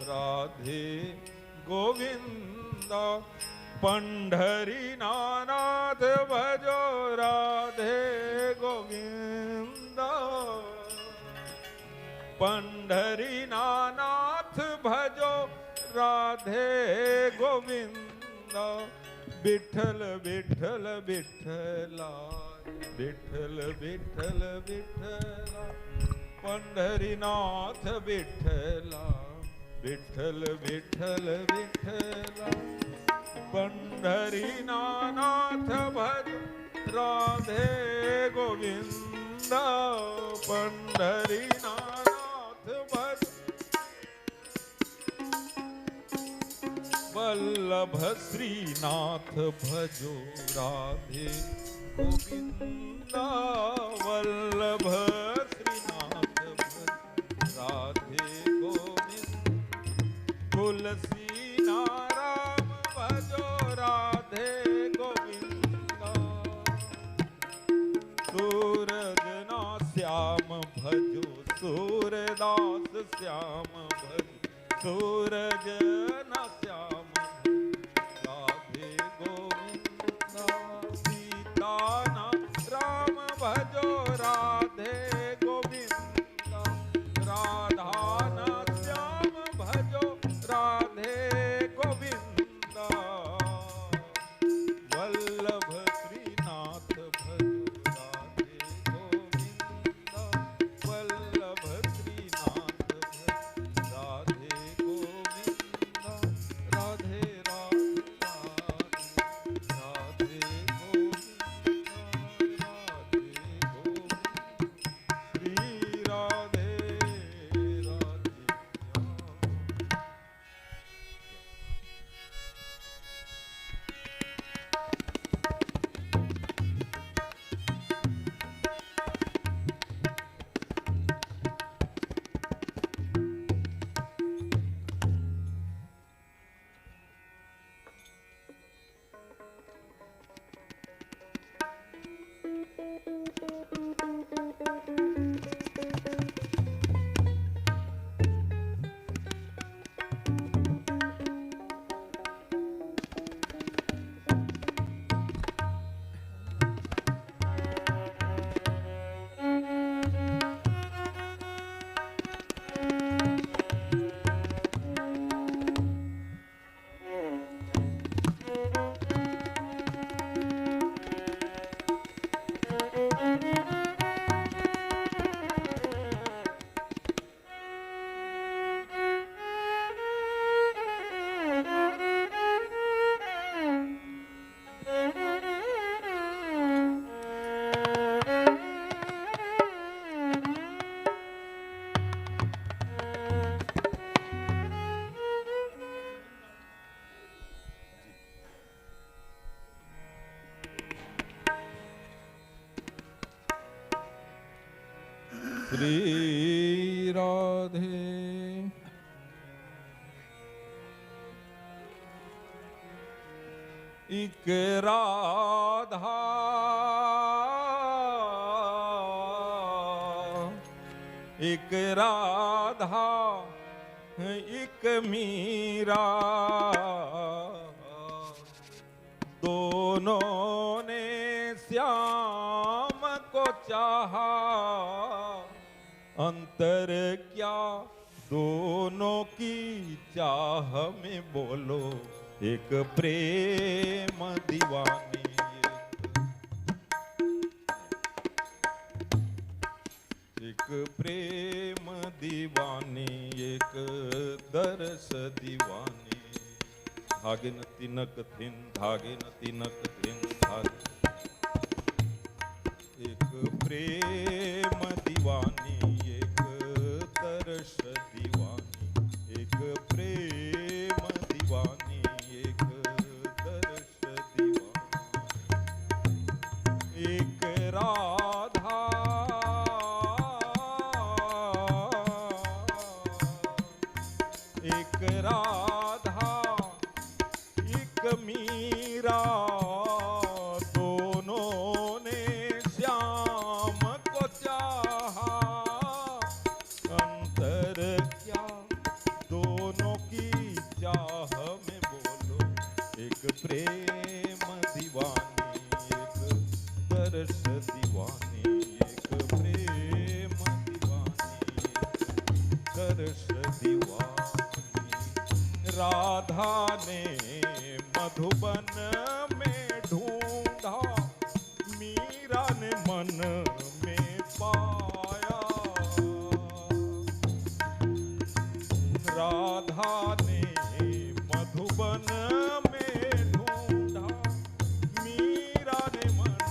राधे गोविंद। पंढरीनाथ भजो राधे गोविंद। पंढरीनाथ भजो राधे गोविंद। विठ्ठल विठ्ठल विठ्ठला, विठ्ठल विठ्ठल विठ्ठला। पंढरीनाथ विठ्ठला, विठ्ठल विठ्ठल विठ्ठला। पंढरीनाथ भज राधे गोविंद। पंढरीनाथ भज वल्लभ श्रीनाथ भजो राधे गोविंद। वल्लभ श्रीनाथ भज राधे गोविंद। तुलसी नारायण भजो राधे गोविंद। सूरज ना श्याम भजो सूरदास श्याम भजो। सूरज ना श्याम राधे गोविंद। सीता ना राम भजो राधे गोविंद। राधा ना श्याम भजो राधे गोविंद। वल्लभ श्रीनाथ भजो राधे गोविंद। वल्लभ श्रीनाथ भजो राधे गोविंद। राधे राधे राधे गोविंद। राधे गोविंद श्री राधे राधे। श्री राधे। एक राधा एक राधा एक मीरा। दोनों ने श्याम को चाहा। अंतर क्या दोनों की चाह में बोलो। एक प्रेम दीवानी, एक प्रेम दीवानी, एक दरस दीवानी। धागे न तिनक थिन, धागे न तिनक थिन, धागे। एक प्रेम दीवानी, एक तरस दीवानी, एक प्रेम दीवानी, एक तरस दीवानी। एक राधा एक राधा एक मीरा। दोनों प्रेम दीवानी एक दर्श दीवानी एक प्रेम दीवानी एक दर्श दीवानी। राधा ने मधुबन में ढूंढा, मीरा ने मन में पाया। राधा ने मधुबन में ढूंढा, मीरा ने मन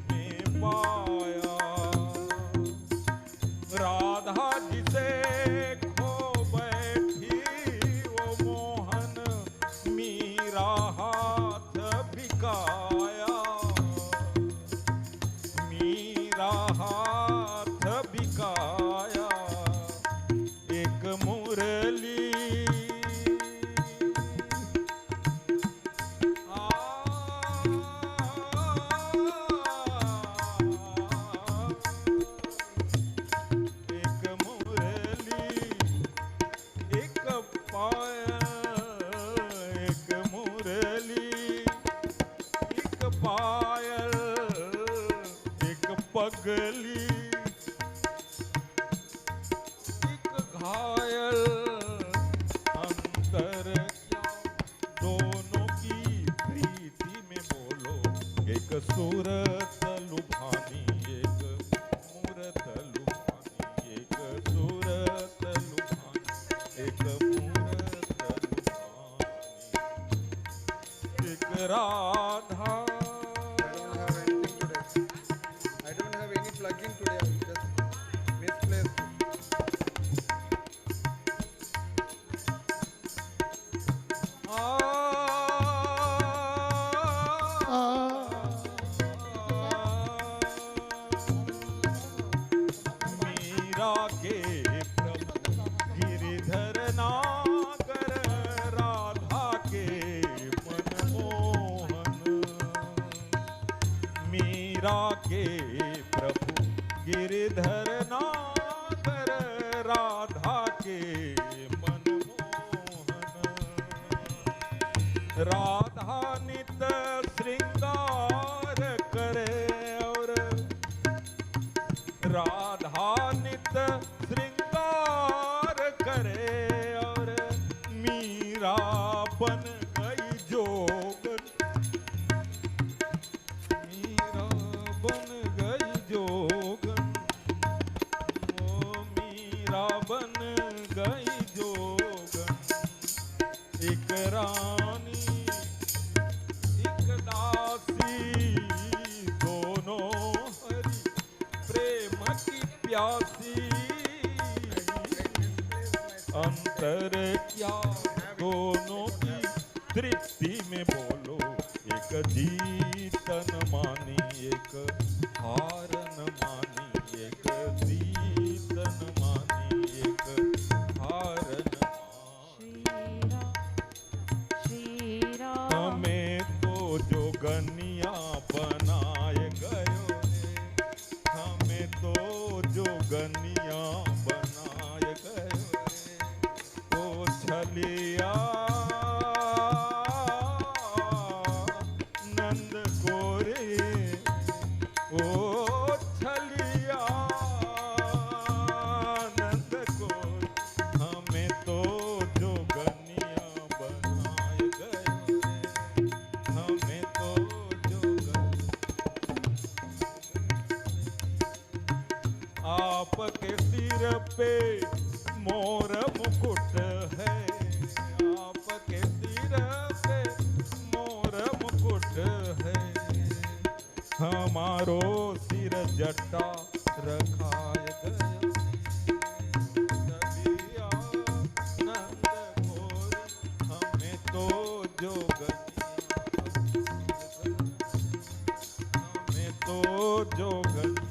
में पाया। राधा जिसे खो बैठी वो मोहन, मीरा हाथ भिकाया। मीरा हाथ भिकाया। एक मुरली पगली एक घायल अंतर क्या दोनों की प्रीति में बोलो। एक सूरत लुभानी एक मूरत लुभानी एक सूरत लुभानी एक मूरत लुभानी। एक Radha Plug-in today, I just misplaced. Meera के प्रभु गिरिधर नागर, राधा के मनमोहन। मीरा के प्रभु गिरिधर नागर, राधा के मनमोहन। राधा नित श्रृंगार करे और राधा नित श्रृंगार करे और मीरा बन गई जोगन। मीरा बन गई जोगन। ओ मीरा बन गई जोगन। एक रानी एक दासी दोनों हरि प्रेम की प्यासी। अंतर क्या दोनों की तृप्ति में बोलो। एक जीतन मानी एक हारन मानी एक जीतन मानी एक हारन मानी। हमें तो जोगनिया बनाए गयो रे, हमें तो जोगनिया बनाए गयो रे। ओ छलिया नंद गोरे, ओ छलिया नंद गोरे। हमें तो जोगनिया बनाए गयो रे, हमें तो आपके सिर पे मोर मुकुट है, आपके सिर पे मोर मुकुट है। हमारो सिर जटा रखाए गयो। सबिया नंद गोरी, हमें तो जोगनिया, हमें तो जोगनिया।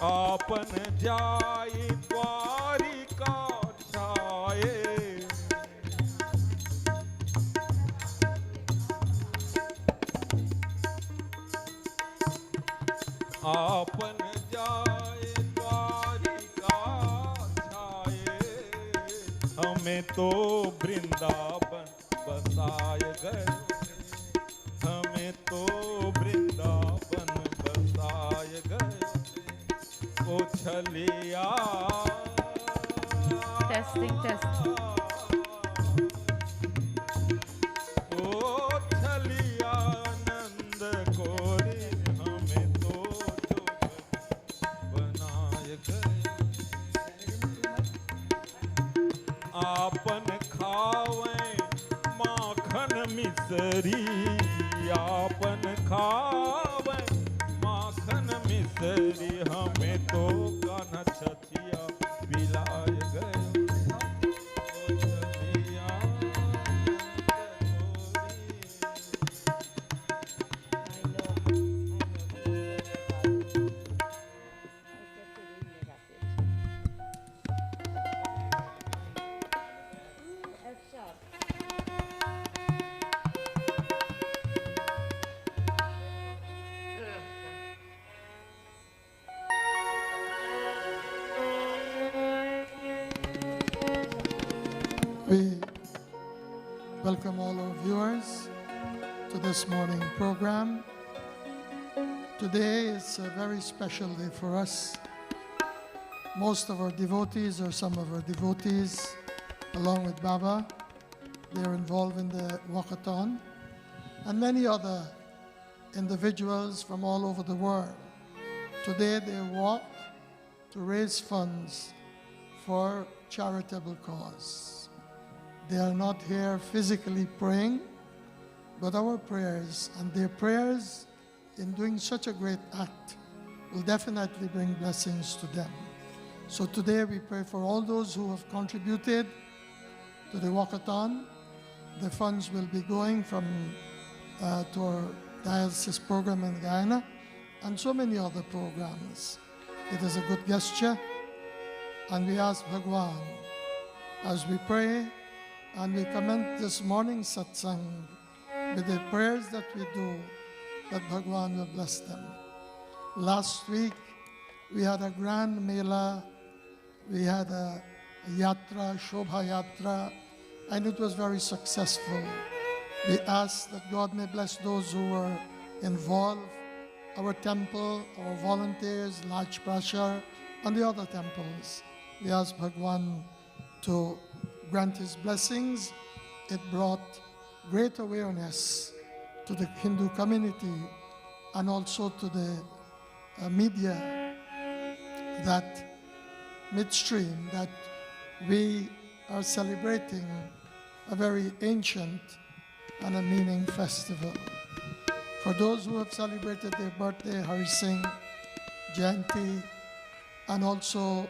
आपन जाई द्वारिका छाए, आपन जाए द्वारिका छाए। हम हमें तो वृंदावन बसाए गए, हमें तो वृंदावन बसाए गए, ओ छलिया। Testing, testing. ओ छलिया नंद कोरी, हमें तो जोग बनाए गए। आपन खावे माखन मिसरी, आपन खावे माखन मिसरी, हमें तो कान्हा छछिया पिलाए गए। We welcome all our viewers to this morning program. Today is a very special day for us. Most of our devotees, or some of our devotees, along with Baba, they're involved in the walkathon, and many other individuals from all over the world. Today they walk to raise funds for charitable cause. They are not here physically praying, but our prayers and their prayers in doing such a great act will definitely bring blessings to them. So today we pray for all those who have contributed to the walkathon. The funds will be going from to our dialysis program in Guyana and so many other programs. It is a good gesture, and we ask Bhagwan as we pray and we commence this morning satsang with the prayers that we do, that Bhagwan will bless them. Last week we had a grand mela, we had a yatra, Shobha Yatra, and it was very successful. We ask that God may bless those who were involved, our temple, our volunteers, Laj Prashar, and the other temples. We ask Bhagwan to grant his blessings. It brought great awareness to the Hindu community and also to the media, that midstream, that we are celebrating a very ancient and a meaning festival. For those who have celebrated their birthday, Hari Singh, Jayanti, and also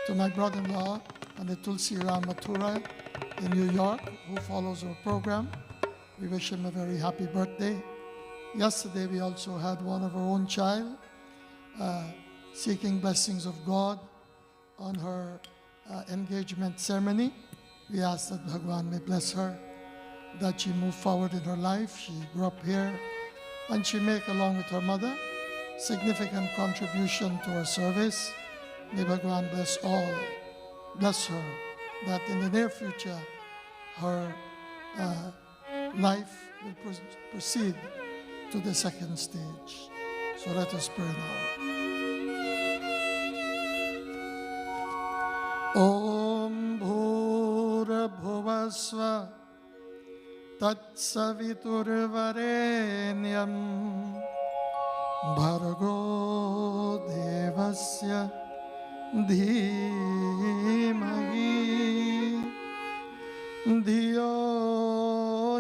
to my brother-in-law and the Tulsi Ram Mathura in New York, who follows our program. We wish him a very happy birthday. Yesterday we also had one of our own child seeking blessings of God on her engagement ceremony. We ask that Bhagwan may bless her, that she move forward in her life. She grew up here, and she make, along with her mother, significant contribution to our service. May Bhagwan bless all, bless her, that in the near future her life will proceed to the second stage. So let us pray now. Om Bhura Bhuvasva Tat Saviturvarenyam Bhargo Devasya Dhimahi Dhiyo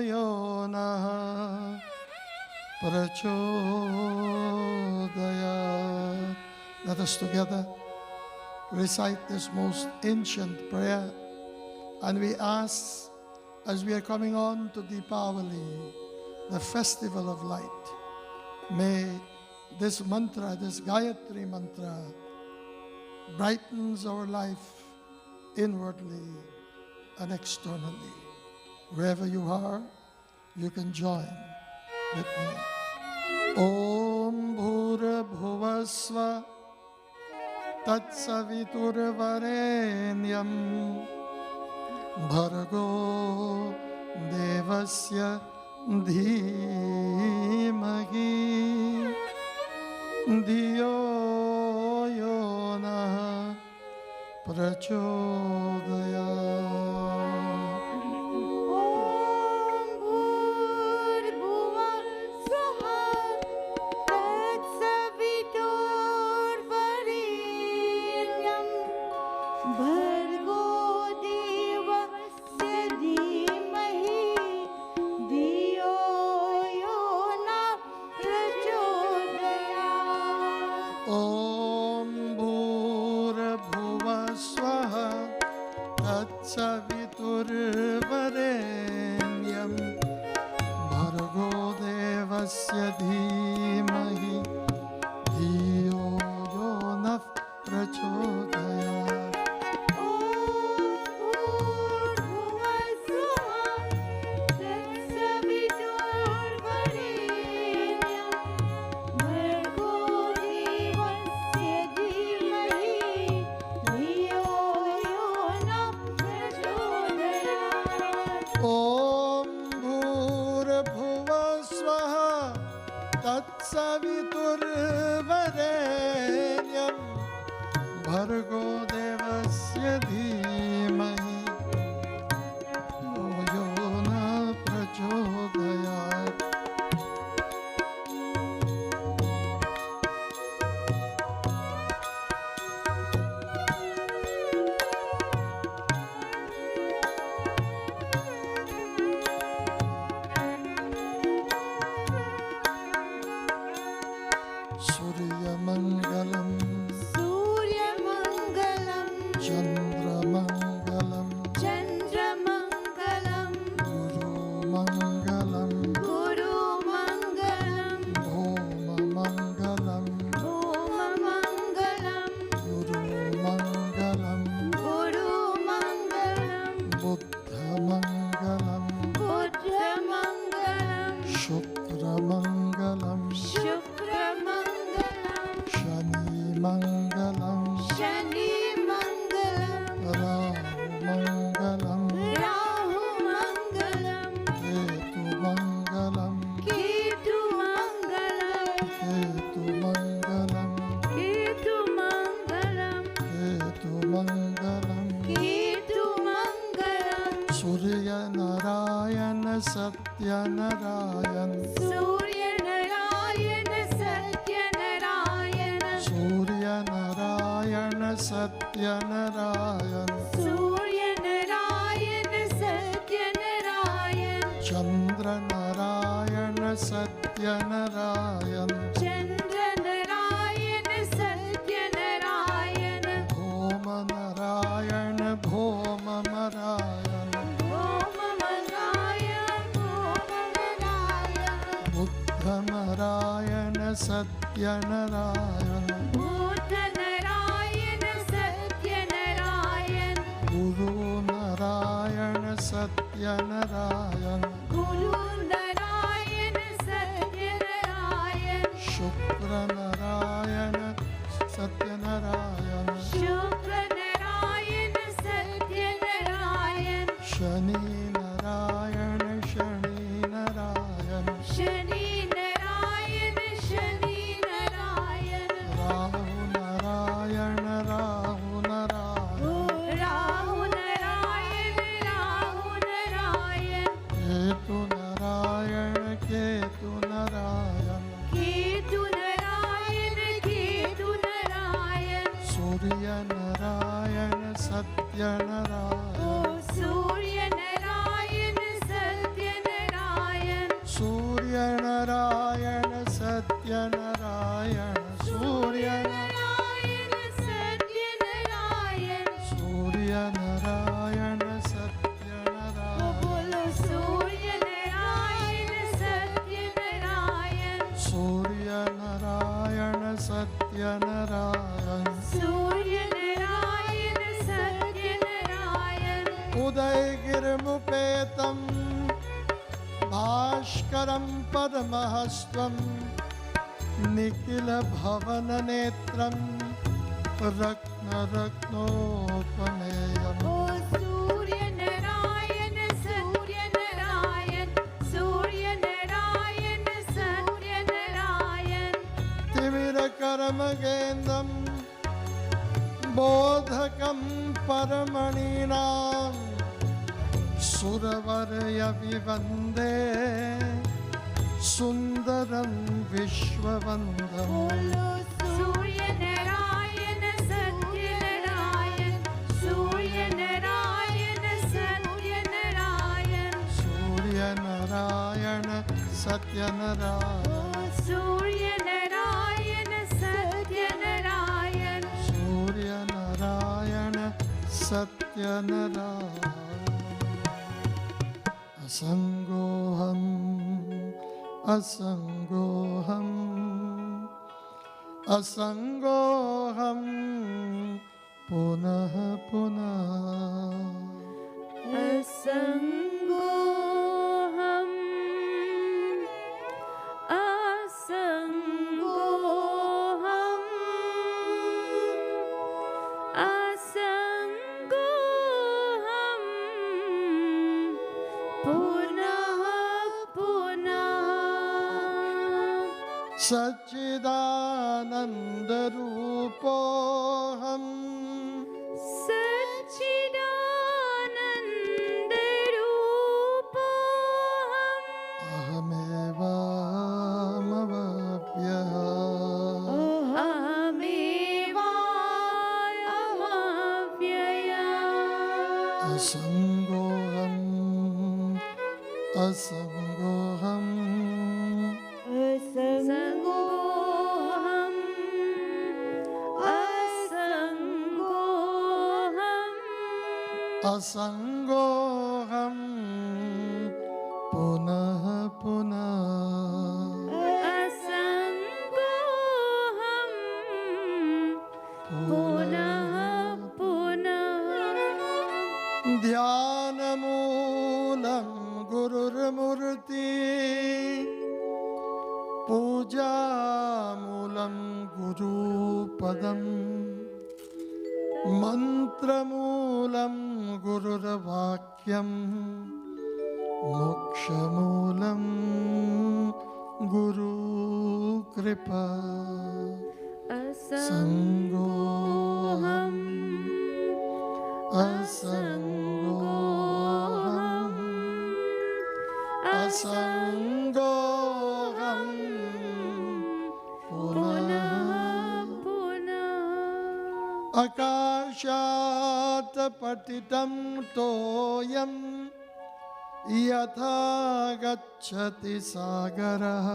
Yona Prachodaya. Let us together recite this most ancient prayer, and we ask, as we are coming on to Deepavali, the festival of light, may this mantra, this Gayatri mantra, brightens our life inwardly and externally. Wherever you are, you can join with me. Om Bhura Bhuvasva Tat Saviturvarenyam भर्गो देवस्य धीमहि धियो यो नः प्रचोदयात्। ॐ भूर्भुवः स्वः तत्सवितुर्वरेण्यं भर्गो देवस्य धीमहि धियो यो नः प्रचोदयात्। ॐ भूर्भुवः स्वः तत्सवितुर्वरेण्यं भर्गो देवस्य धीमहि धियो यो नः प्रचोदयात्। सूर्यमङ्गलं चन्द्रमङ्गलं गुरुमङ्गलं भौममङ्गलं गुरुमङ्गलं बुद्धमङ्गलं शुक्रमङ्गलं राहुमङ्गलं केतुमङ्गलं सूर्यनारायण सत्यनारायण सूर्यनारायण सत्यनारायण चन्द्रनारायण सत्यनारायण भौमनारायण भौममरायण बुद्धनारायण सत्यनारायण गुरुनारायण सत्यनारायण शुक्रनारायण सत्यनारायण शनिनारायण शनिनारायण राहुनारायण केतुनारायण सूर्यनारायण सत्यनारायण सूर्यनारायण सत्यनारायण सूर्यनारायण सत्यनारायण उदयगिरिमुपेतं भास्करं पद्महस्तं निखिलभवननेत्रं रत्नरत्नोपमेयम् तारकं परमणीनां सुरवर्यविवन्दे सुन्दरं विश्ववन्दम् सूर्य नारायण सत्य नारायण सूर्य नारायण सत्य नारायण सूर्य नारायण सत्य नारायण सूर्य नारायण सत्य नारायण सूर्य नारायण सत्य नारायण असंगोहम् असंगोहम् असंगोहम् पुनः पुनः असंगोहम् असंगोहम् असंगोहम् पुनः पुनः सच्चिदानन्दरूपोऽहम् सच्चिदानन्दरूपोऽहम् अहमेवामवाप्यः अहमेवायमव्ययः असंगोहम् असंगोहम् असंगोहम् असंगोहम् असंगोहम् पुनः पुनः असंगोहम् पुनः पुनः ध्यानमूलं गुरुर्मूर्ति पूजामूलं गुरुपदम् मन्त्रमूलं गुरुर्वाक्यम् मोक्षमूलं गुरुकृपा असंगोहम् असंगोहम् असंगोहम् पुनः पुनः आकाशात् पतितं तोयं यथा गच्छति सागरः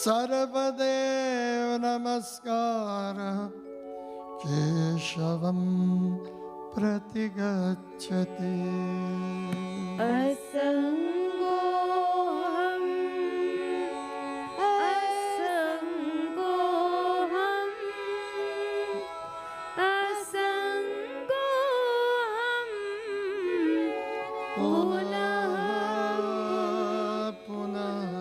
सर्वदेव नमस्कारः केशवं प्रतिगच्छति असंगोहम् असंगोहम् असंगोहम् पुनः पुनः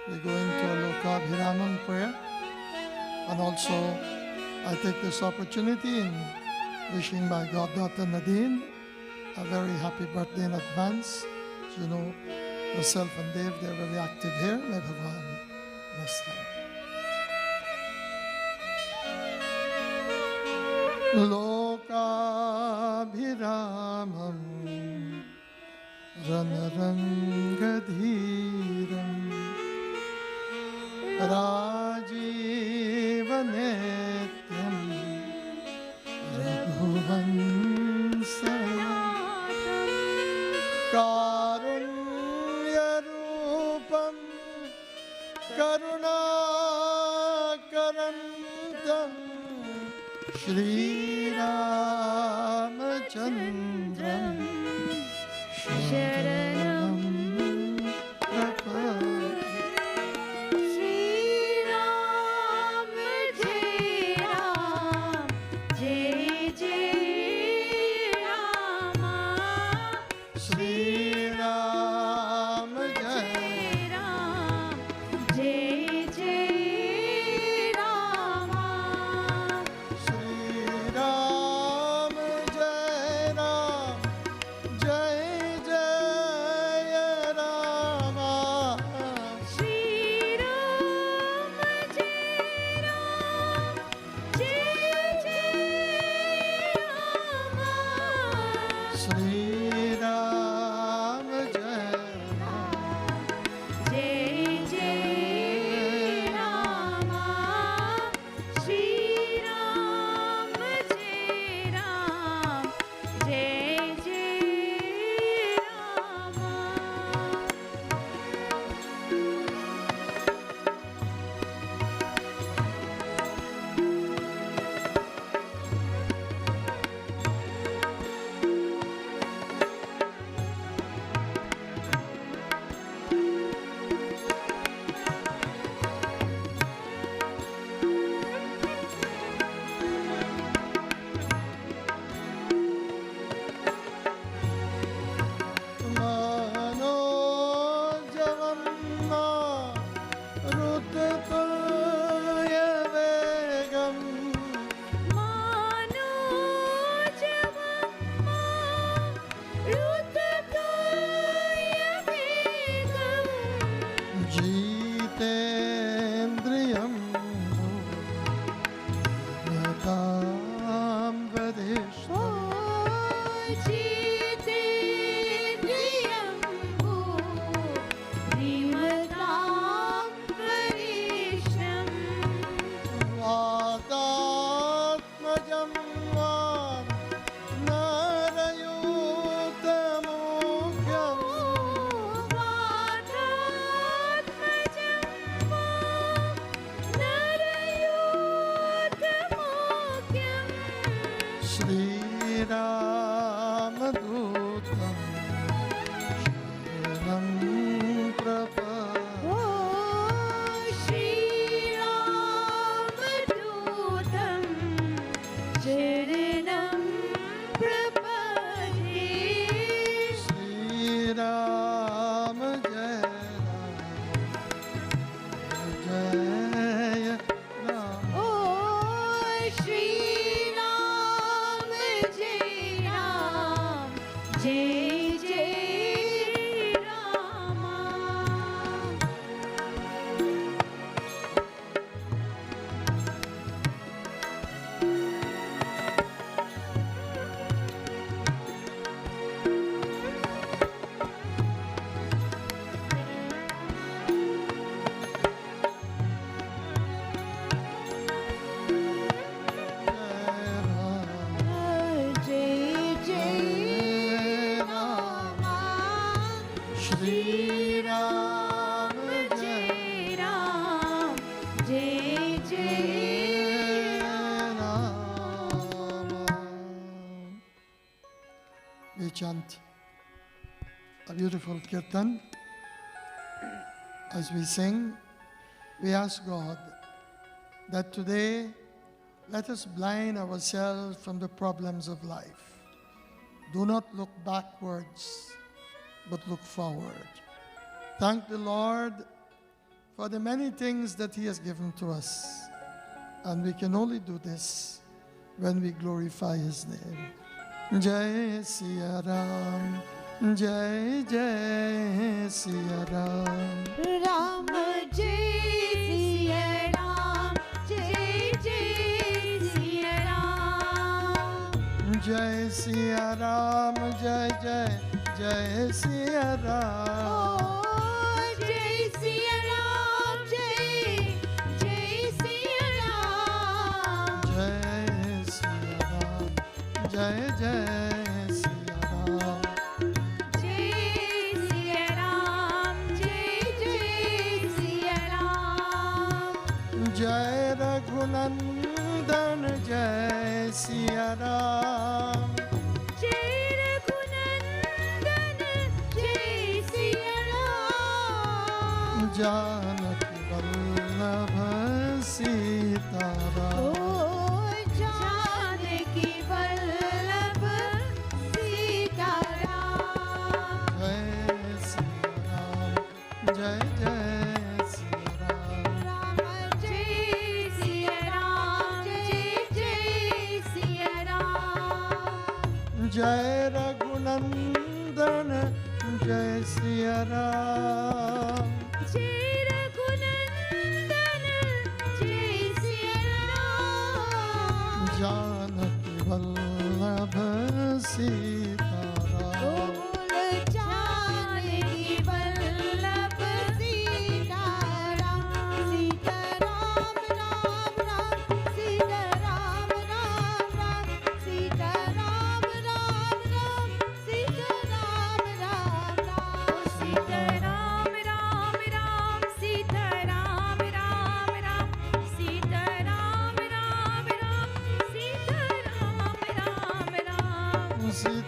We're going to Lokabhiramam prayer, and also I take this opportunity in wishing my goddaughter Nadine a very happy birthday in advance. As you know, herself and Dave, they're very active here. May Bhagwan bless them. Lokabhiramam Ranarangadhiram Rajivanetyam Raghuvansam Karunyarupam Karunakarantam Shri Ramachandram Sharanam Prapati Shri Ram Jai Ram Jai Jai Rama Shri Ram Jai Jai Ram Jai Jai Rama Shri Ram Jai Ram Jai Jai Shri Ram Jai Ram. जय जय रामा श्री राम जय राम जय जय Rama Manojavam Marutatuya Vegam Jitendriyam Yatam Vadishtam Vadatmajam Var Narayutamukyam Shri Ramadutam Sharanam Shri Ram Jai Ram Jai Ram जय जय रामा जय जय Rama Shri Ram जय राम जय जय Ram. We chant a beautiful kirtan. As we sing, we ask God that today let us blind ourselves from the problems of life. Do not look backwards, but look forward. Thank the Lord for the many things that He has given to us. And we can only do this when we glorify His name. Jai Siya Ram, Jai Jai Siya Ram. Ram जय सिया राम जय जय Siya Ram Jai Siya Ram, Jai Jai Jai Siya Ram. जय सिया राम जय जय Siya Ram Jai Siya Ram, Jai Jai Siya Ram. जय सिया राम जय जय Siya Ram Jai Raghunandan, Jai Siya Ram. जय रघुनंदन जय Siya Ram Janaki Vallabha Sita Ram. Janaki Vallabh Sitaram Jai Siya Ram, Jai Jai Siya Ram. Ram जय सिया राम जय जय Siya Ram Jai Raghunandan, Jai Siya Ram. जय रघुनंदन जय Siya Ram Janaki Vallabha Sita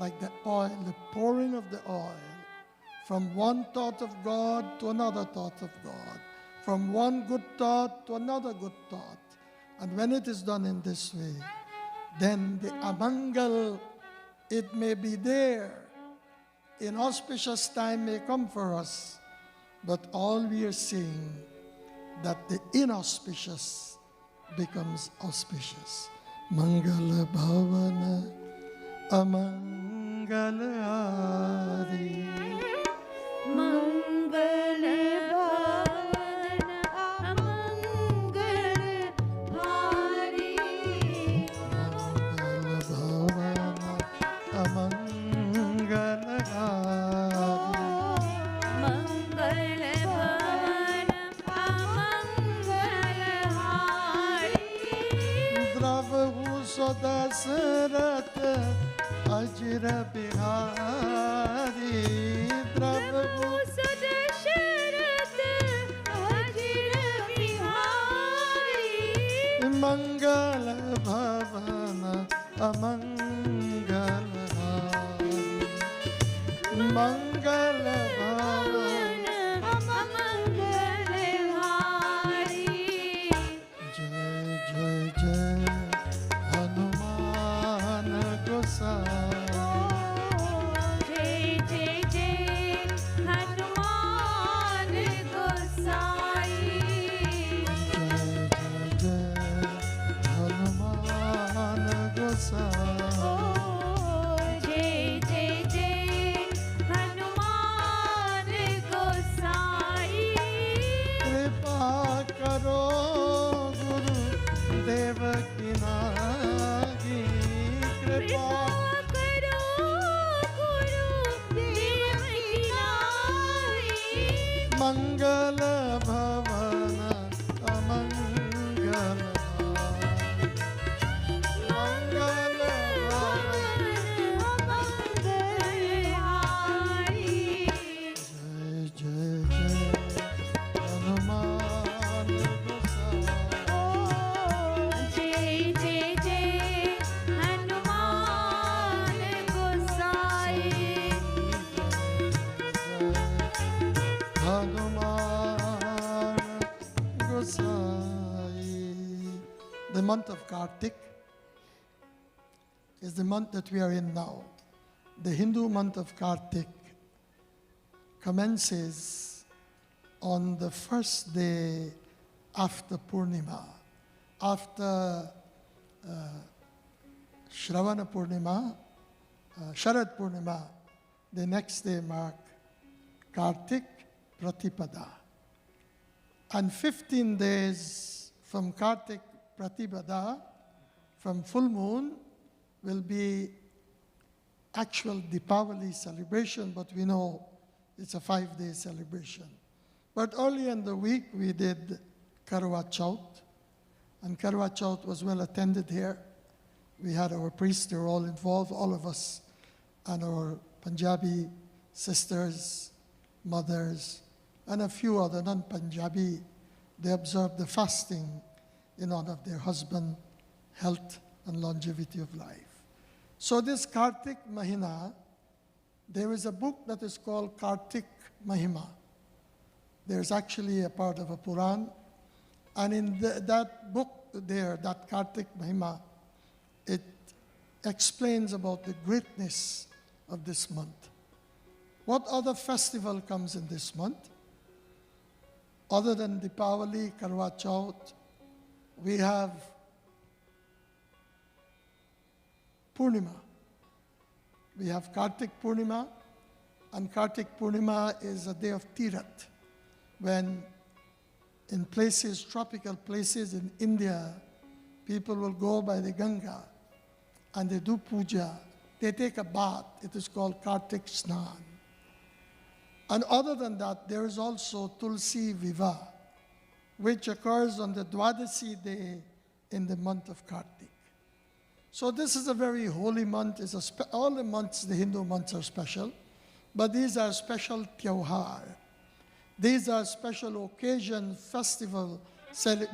like the oil, the pouring of the oil, from one thought of God to another thought of God, from one good thought to another good thought. And when it is done in this way, then the Mangal, it may be there. Inauspicious time may come for us, but all we are seeing that the inauspicious becomes auspicious. Mangala Bhavana Amangala Hari. Mangal Bhavana Amangal Hari. Mangala Bhavana Amangala Hari. Mangal Bhavana Amangal Hari. Dravahu Sodasrat Ajra Bihari. Dravahu Mangala Bhavana Amangala Hari. Mangala Bhavana Jai Jai Jai Hanuman Gosai. Jai Jai Jai Hanuman Gosai. Kripa karo Guru Dev ki nagi. Kripa Mangala Bhavana Amangala Hari. Mangala Jai Jai Jai Hanuman Gosai. Hanuman Gosai. The month of Karthik is the month that we are in now. The Hindu month of Karthik commences on the first day after Purnima. After Shravana Purnima, Sharad Purnima, the next day mark Karthik Pratipada. And 15 days from Karthik Pratipada, from full moon, will be actual Deepavali celebration, but we know it's a 5-day celebration. But early in the week, we did Karwa Chauth, and Karwa Chauth was well attended here. We had our priests, they were all involved, all of us, and our Punjabi sisters, mothers, and a few other non-Punjabi. They observed the fasting in honor of their husband, health, and longevity of life. So this Karthik Mahina, there is a book that is called Karthik Mahima. There's actually a part of a Puran, and in that book there, that Karthik Mahima, it explains about the greatness of this month. What other festival comes in this month? Other than Deepavali, Karwa Chauth, we have Purnima. We have Karthik Purnima, and Karthik Purnima is a day of Tirat, when in places, tropical places in India, people will go by the Ganga and they do puja. They take a bath. It is called Karthik Snan. And other than that, there is also Tulsi Viva, which occurs on the Dwadasi day in the month of Karthik. So this is a very holy month. All the months, the Hindu months are special, but these are special Tyohar. These are special occasion, festival.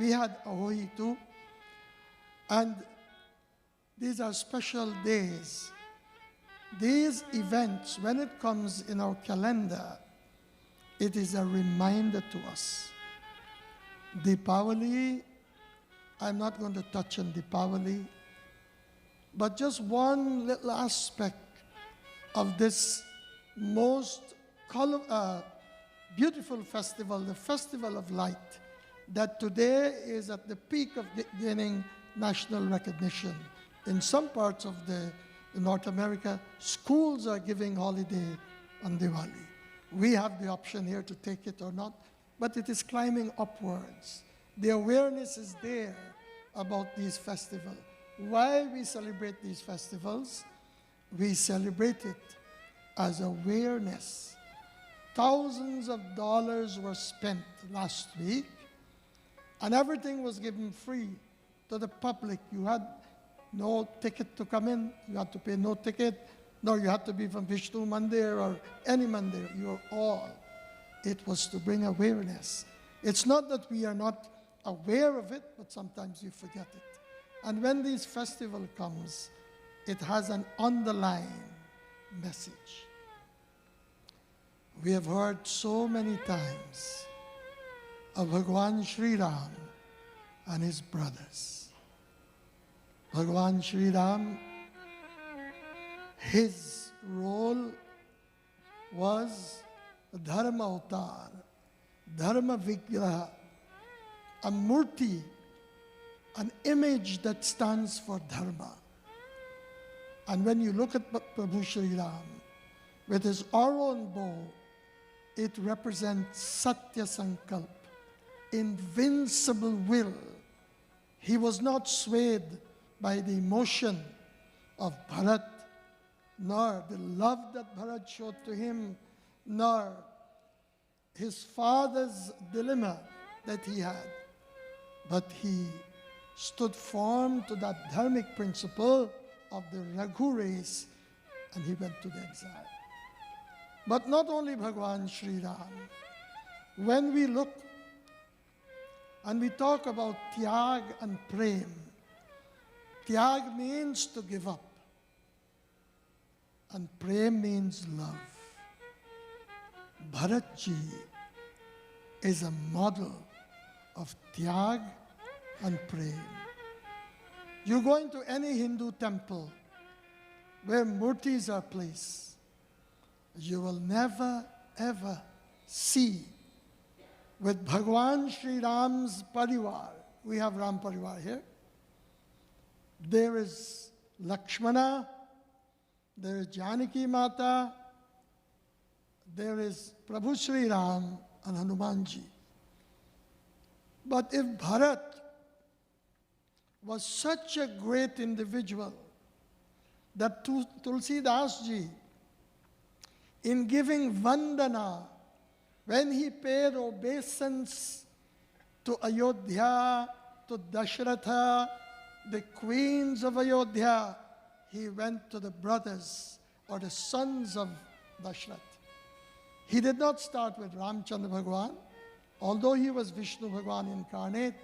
We had Ahoy too. And these are special days These events, when it comes in our calendar, it is a reminder to us. Deepavali, I'm not going to touch on Deepavali, but just one little aspect of this most beautiful festival, the Festival of Light, that today is at the peak of gaining national recognition. In some parts of North America, schools are giving holiday on Diwali. We have the option here to take it or not, but it is climbing upwards. The awareness is there about these festivals. Why we celebrate these festivals? We celebrate it as awareness. Thousands of dollars were spent last week, and everything was given free to the public. You had no ticket to come in, you had to pay no ticket, nor you had to be from Vishnu Mandir or any Mandir. You're all. It was to bring awareness. It's not that we are not aware of it, but sometimes we forget it. And when this festival comes, it has an underlying message. We have heard so many times of Bhagwan Sri Ram and his brothers. Bhagwan Sri Ram, his role was Dharma Avatar, Dharma Vigraha, a murti, an image that stands for Dharma. And when you look at Prabhu Sri Ram, with his own bow, it represents Satya Sankalp, invincible will. He was not swayed by the emotion of Bharat, nor the love that Bharat showed to him, nor his father's dilemma that he had. But he stood firm to that dharmic principle of the Raghu race, and he went to the exile. But not only Bhagwan Sri Ram. When we look and we talk about Tyag and Prem, Tyag means to give up, and Prem means love. Bharatji is a model of Tyag and Prem. You go into any Hindu temple where murtis are placed, you will never ever see with Bhagwan Sri Ram's Parivar. We have Ram Parivar here. There is Lakshmana, there is Janaki Mata, there is Prabhu Sri Ram and Hanumanji. But if Bharat was such a great individual that Tulsi Das Ji, in giving Vandana, when he paid obeisance to Ayodhya, to Dashratha, the queens of Ayodhya, he went to the brothers or the sons of Dashrath. He did not start with Ramchandra Bhagwan, although he was Vishnu Bhagwan incarnate,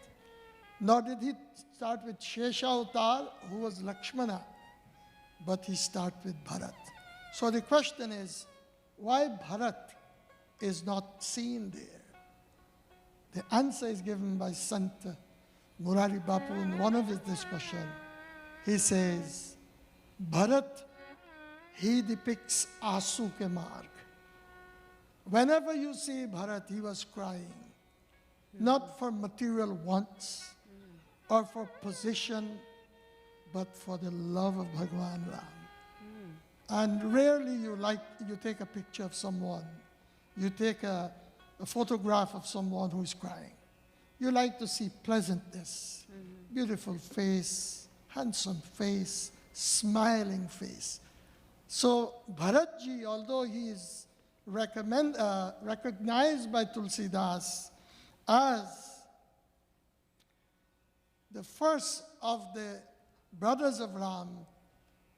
nor did he start with Shesha Avatar, who was Lakshmana, but he started with Bharat. So the question is, why Bharat is not seen there? The answer is given by Sant Murari Bapu in one of his discussions. He says, Bharat, he depicts Asu ke marg. Whenever you see Bharat, he was crying, not for material wants or for position, but for the love of Bhagwan Ram. And rarely you take a picture of someone, you take a photograph of someone who is crying. You like to see pleasantness, beautiful face, handsome face, smiling face. So Bharatji, although he is recognized by Tulsidas as the first of the brothers of Ram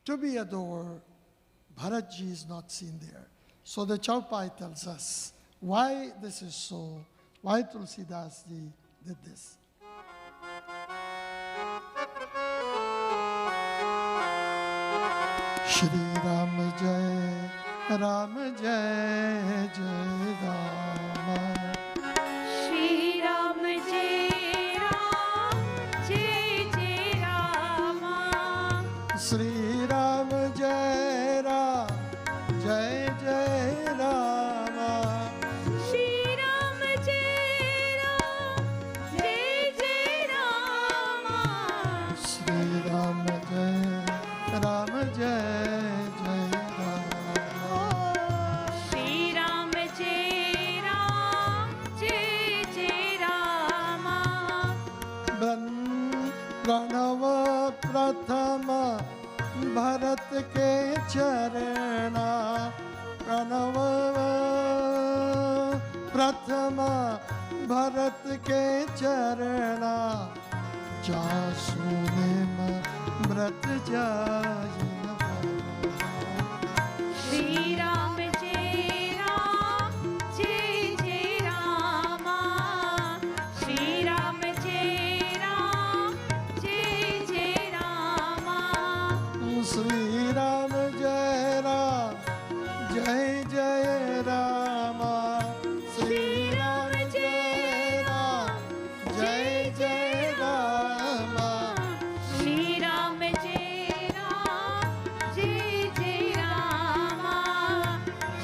to be adored, Bharatji is not seen there. So the Chaupai tells us why this is so, why Tulsidas ji did this. Shri Ram Jai Ram Jai Jai Rama. Shri Ram Jai Ram Jai Jai Rama. Shri Ram Jai Ram Jai Jai Rama. Shri Ram Jai Ram Jai Jai Rama. Shri Ram Jai Ram Jai Jai Rama. Shri Ram Jai Ram Jai Jai Rama. Pranav प्रथम भरत के चरणा. प्रणव प्रथम भरत के चरणा. जासु name व्रत जाहि न भरणा. Shri Ram Jai Ram Jai Jai Rama. Shri Ram Jai Ram Jai Jai Rama. Shri Ram Jai Ram Jai Jai Rama. Shri Ram Jai Ram Jai Jai Rama. Shri Ram Jai Ram Jai Jai Rama.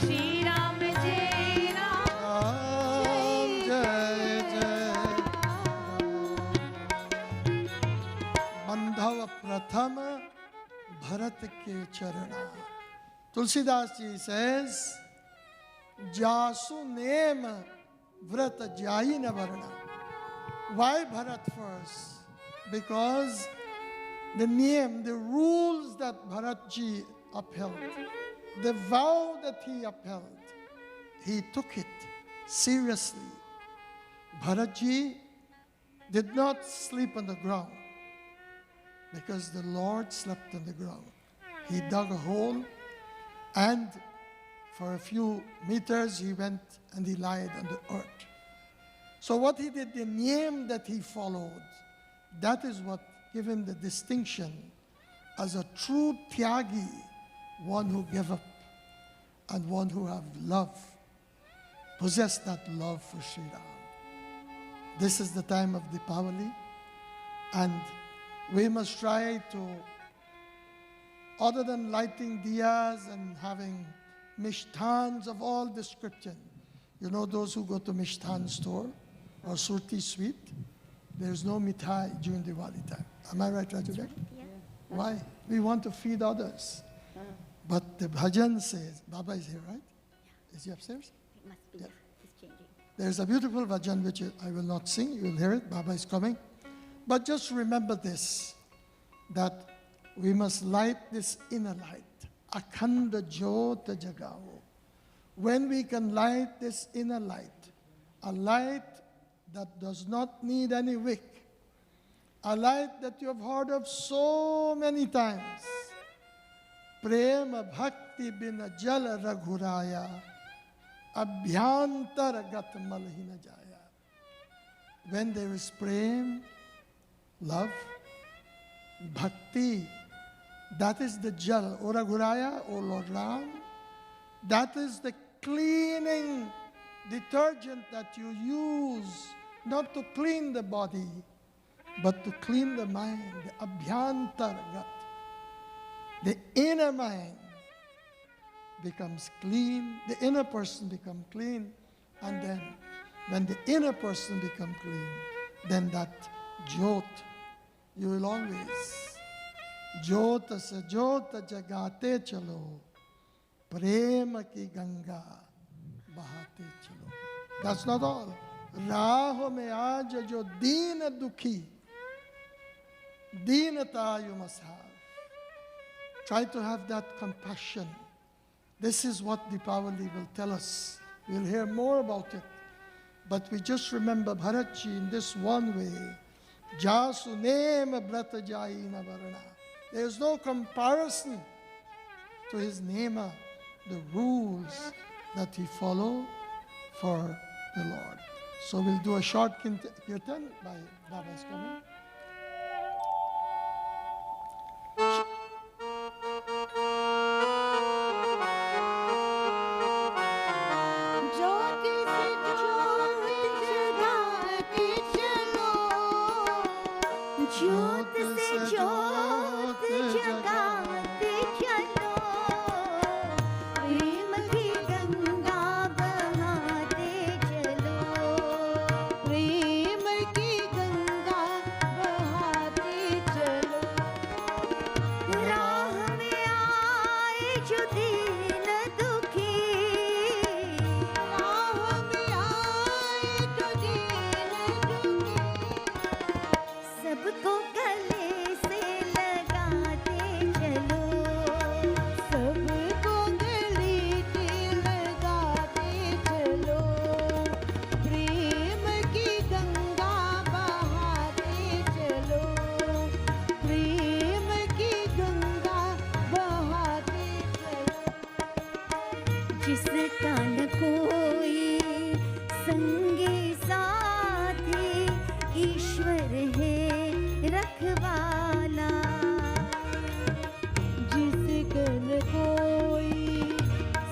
Shri Ram Jai Ram Ram Jai Jai Bandhav Pratham Bharat ke Charana. Tulsidas ji says, Jasu name Vrat Jai na Varna. Why Bharat first? Because the name, the rules that Bharatji upheld, the vow that he upheld, he took it seriously. Bharatji did not sleep on the ground because the Lord slept on the ground. He dug a hole and for a few meters he went and he lied on the earth. So what he did, the name that he followed, that is what gave him the distinction as a true tyagi, one who gave up and one who have love, possess that love for Sri Ram. This is the time of Deepavali, and we must try to, other than lighting diyas and having mishtans of all description, you know those who go to mishtan store or surti sweet, there's no mithai during Diwali time. Am I right, Raju? Yeah. Why? We want to feed others. But the bhajan says, Baba is here, right? Is he upstairs? It must be. Yeah. He's changing. There's a beautiful bhajan which I will not sing. You will hear it. Baba is coming. But just remember this, that we must light this inner light. Akhanda jyota jagao. When we can light this inner light, a light that does not need any wick, a light that you have heard of so many times. Prema bhakti bina jala raghuraya, abhyantar gat malhina jaya. When there is prem, love, bhakti, that is the jal, O Raghuraya, O Lord Ram, that is the cleaning detergent that you use, not to clean the body, but to clean the mind, the abhyantargat. The inner mind becomes clean, the inner person becomes clean, and then when the inner person becomes clean, then that jyot, you will always, jyota sa jyota jagate chalo, prema ki ganga bahate chalo. That's not all. Raho mein aaj jo deen dukhi, deenata you must have. Try to have that compassion. This is what Deepavali will tell us. We'll hear more about it. But we just remember Bharatji in this one way. Jasu nema brata jayina varana. There is no comparison to his nema, the rules that he followed for the Lord. So we'll do a short kirtan by Baba's coming. जिसका न कोई संगी साथी, ईश्वर है रखवाला। जिसका न कोई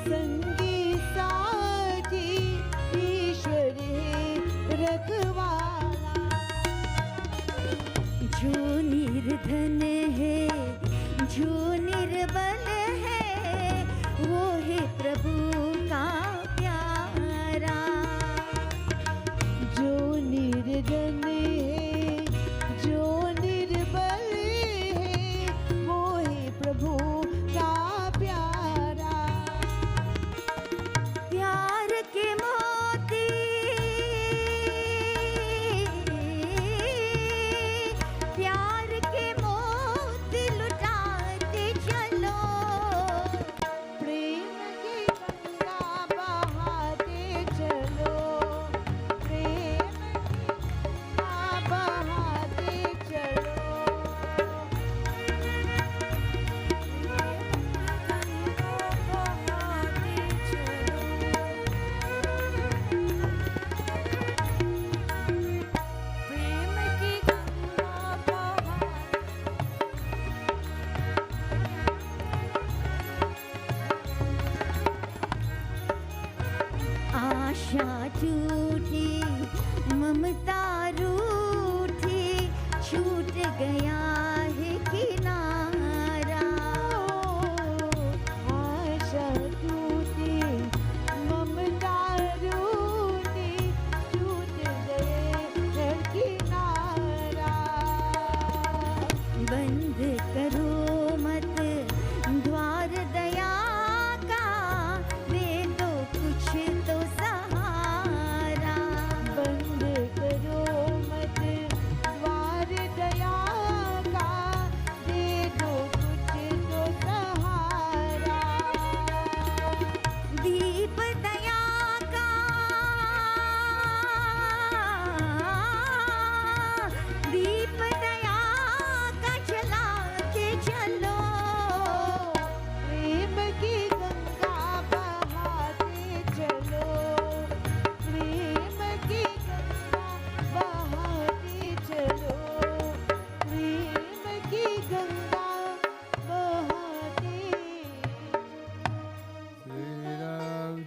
संगी साथी, ईश्वर है रखवाला। जो निर्धन है, जो निर्बल है, वो है प्रभु का प्यारा। जो निर्धन है, जो निर्बल है, वो है प्रभु का प्यारा। प्यार के मोती, प्यार के मोती लुटाते चलो। प्रेम की गंगा बहाते चलो, प्रेम की गंगा बहाते चलो। प्रेम की गंगा बहाते आशा टूटी, ममता रूठी, छूट गया है किनारा। आशा टूटी, ममता रूठी, छूट गए है किनारा। बंद करो मत द्वार दया का, दे दो कुछ तो सहारा। बंद करो मत द्वार दया का, दे दो कुछ तो सहारा। दीप दया का, दीप दया का जलाते चलो। प्रेम की गंगा बहाते चलो, प्रेम की गंगा बहाते चलो, प्रेम की गंगा बहाते।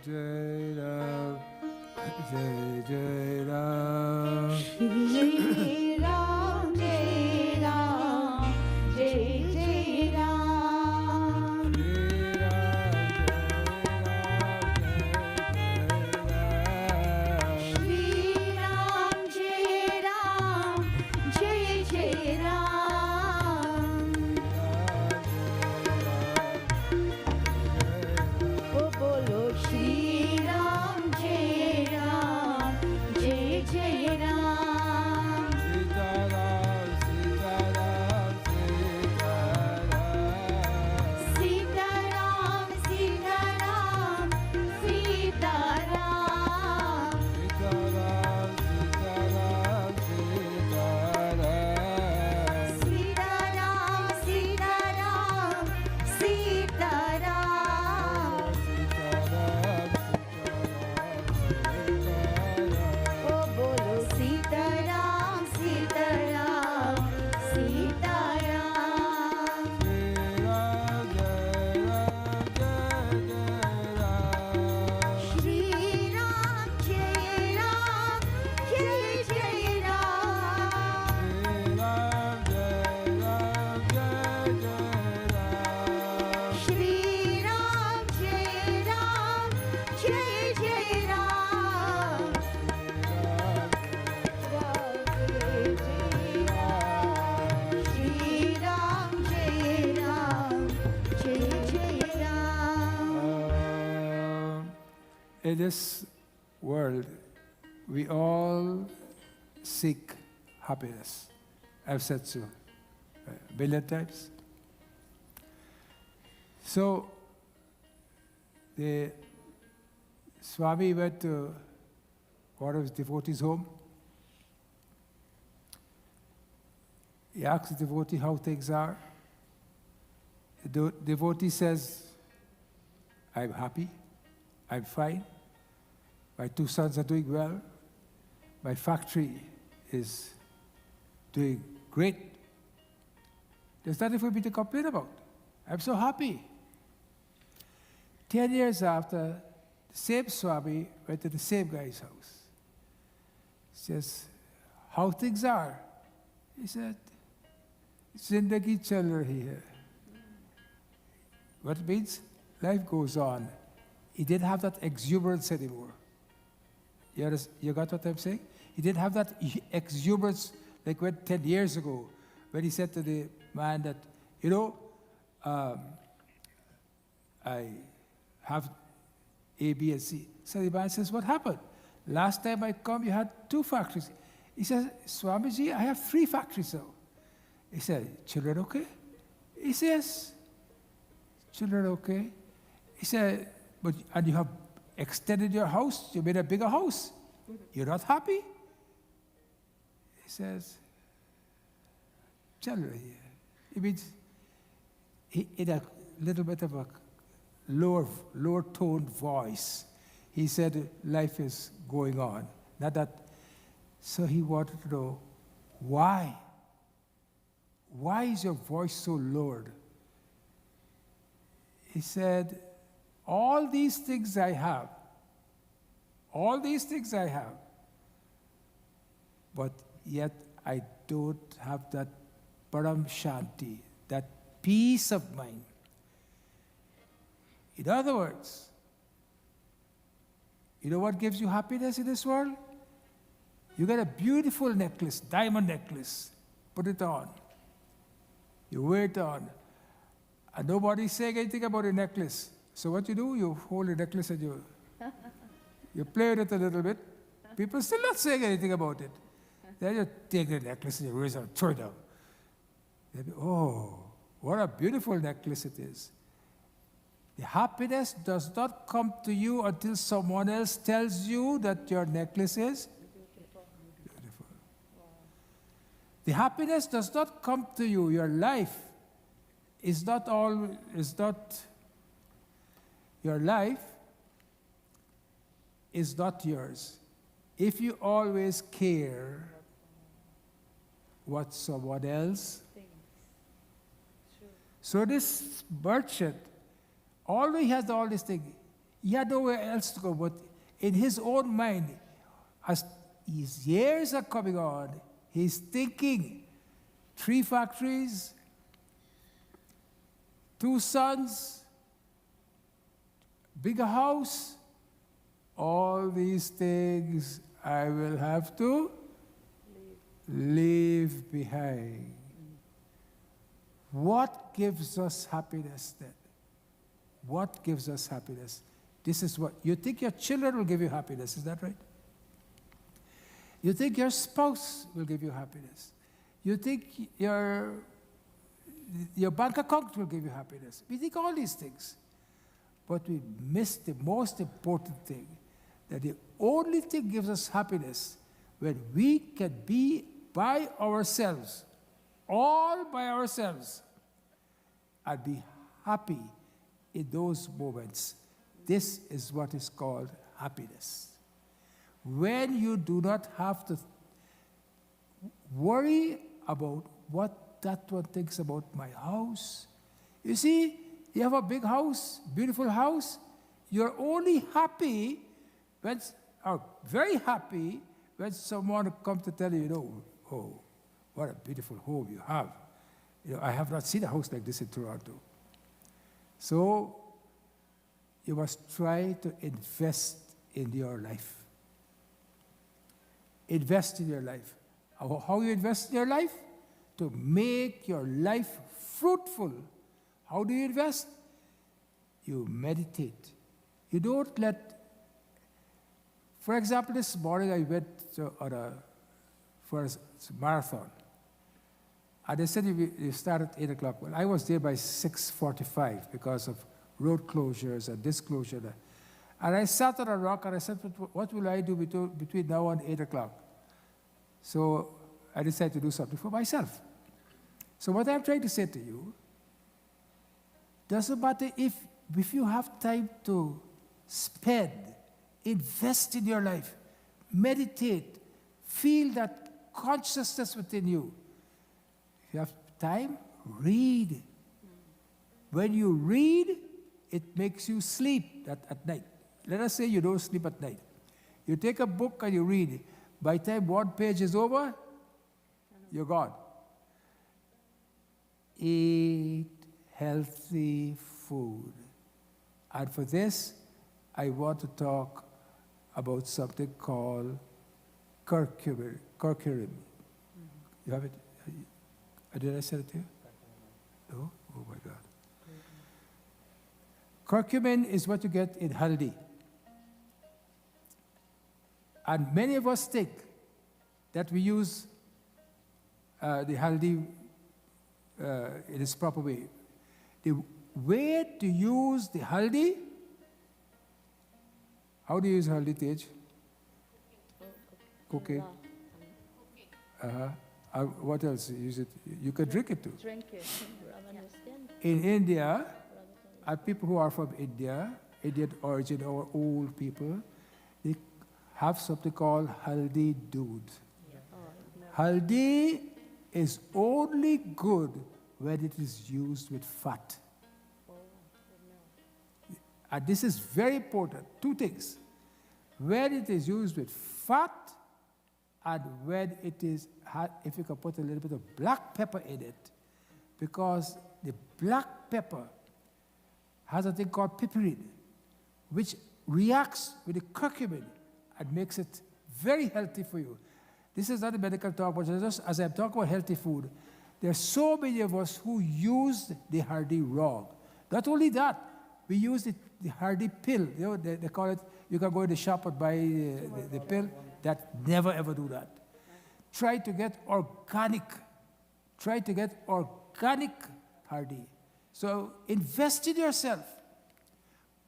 Jai Ram, Jai Jai Ram. Shri Ram जय राम, जय जय राम। श्री राम जय राम, जय जय राम। ओ बोलो श्री राम जय राम, जय जय राम। सीताराम सीताराम सीताराम। सीताराम सीताराम सीताराम। ओ बोलो सीताराम सीताराम सीताराम। श्री राम जय राम, जय जय राम। श्री राम जय राम, जय जय राम। श्री राम जय राम, जय जय Ram. In this world, we all seek happiness. I've said so a billion times. So, the Swami went to one of his devotees' home. He asks the devotee how things are. The devotee says, I'm happy. I'm fine. My 2 sons are doing well. My factory is doing great. There's nothing for me to complain about. I'm so happy. 10 years after, the same Swami went to the same guy's house. He says, how things are? He said, Zindagi chal rahi hai. What it means? Life goes on. He didn't have that exuberance anymore. You got what I'm saying? He didn't have that exuberance like when 10 years ago, when he said to the man that, I have A, B, and C. So the man says, what happened? Last time I come, you had 2 factories. He says, Swamiji, I have 3 factories now. He said, children okay? He says, children okay? He said, and you have extended your house, you made a bigger house. You're not happy? He says, children here. It means, in a little bit of a lower toned voice, he said, life is going on. Not that. So he wanted to know, why? Why is your voice so lowered? He said, all these things I have, but yet I don't have that param shanti, that peace of mind. In other words, you know what gives you happiness in this world? You get a beautiful necklace, diamond necklace, put it on. You wear it on, and nobody's saying anything about the necklace. So what you do, you hold the necklace and you play with it a little bit. People still not saying anything about it. Then you take the necklace and you raise it and throw it down. They'll be, oh, what a beautiful necklace it is. The happiness does not come to you until someone else tells you that your necklace is beautiful. The happiness does not come to you. Your life is not your life is not yours. If you always care what someone else. So this merchant, although he has all these things, he had nowhere else to go, but in his own mind, as his years are coming on, he's thinking 3 factories, 2 sons, bigger house, all these things I will have to leave behind. What gives us happiness then? What gives us happiness? This is what, you think your children will give you happiness, is that right? You think your spouse will give you happiness. You think your bank account will give you happiness. We think all these things. But we miss the most important thing, that the only thing gives us happiness when we can be by ourselves, all by ourselves, and be happy in those moments. This is what is called happiness. When you do not have to worry about what that one thinks about my house. You see, you have a big house, beautiful house. You're only happy when, or very happy when someone comes to tell you, oh, what a beautiful home you have. I have not seen a house like this in Toronto. So you must try to invest in your life. Invest in your life. How you invest in your life? To make your life fruitful. How do you invest? You meditate. You don't let, for example, this morning I went for a marathon. And they said you start at 8 o'clock. Well, I was there by 6:45 because of road closures and this closure. And I sat on a rock and I said, what will I do between now and 8 o'clock? So I decided to do something for myself. So what I'm trying to say to you, doesn't matter if you have time to spend, invest in your life, meditate, feel that consciousness within you. If you have time, read. When you read, it makes you sleep at night. Let us say you don't sleep at night. You take a book and you read. By the time one page is over, you're gone. Eat healthy food. And for this, I want to talk about something called curcumin. Curcumin. You have it? Did I say it to you? No? Oh my God. Curcumin is what you get in haldi. And many of us think that we use the haldi in its proper way. The way to use the haldi, how do you use haldi, Tej? Cooking. What else? Use it. You can drink it too. Drink it. Understand? In India, people who are from India, Indian origin or old people, they have something called haldi doodh. Haldi is only good when it is used with fat. And this is very important. Two things. When it is used with fat, and when it is, if you can put a little bit of black pepper in it, because the black pepper has a thing called piperine, which reacts with the curcumin and makes it very healthy for you. This is not a medical talk, but just as I'm talking about healthy food, there are so many of us who use the hardy wrong. Not only that, we use the hardy pill. You know, they call it, you can go in the shop and buy the pill. Never ever do that. Try to get organic. Try to get organic hardy. So invest in yourself.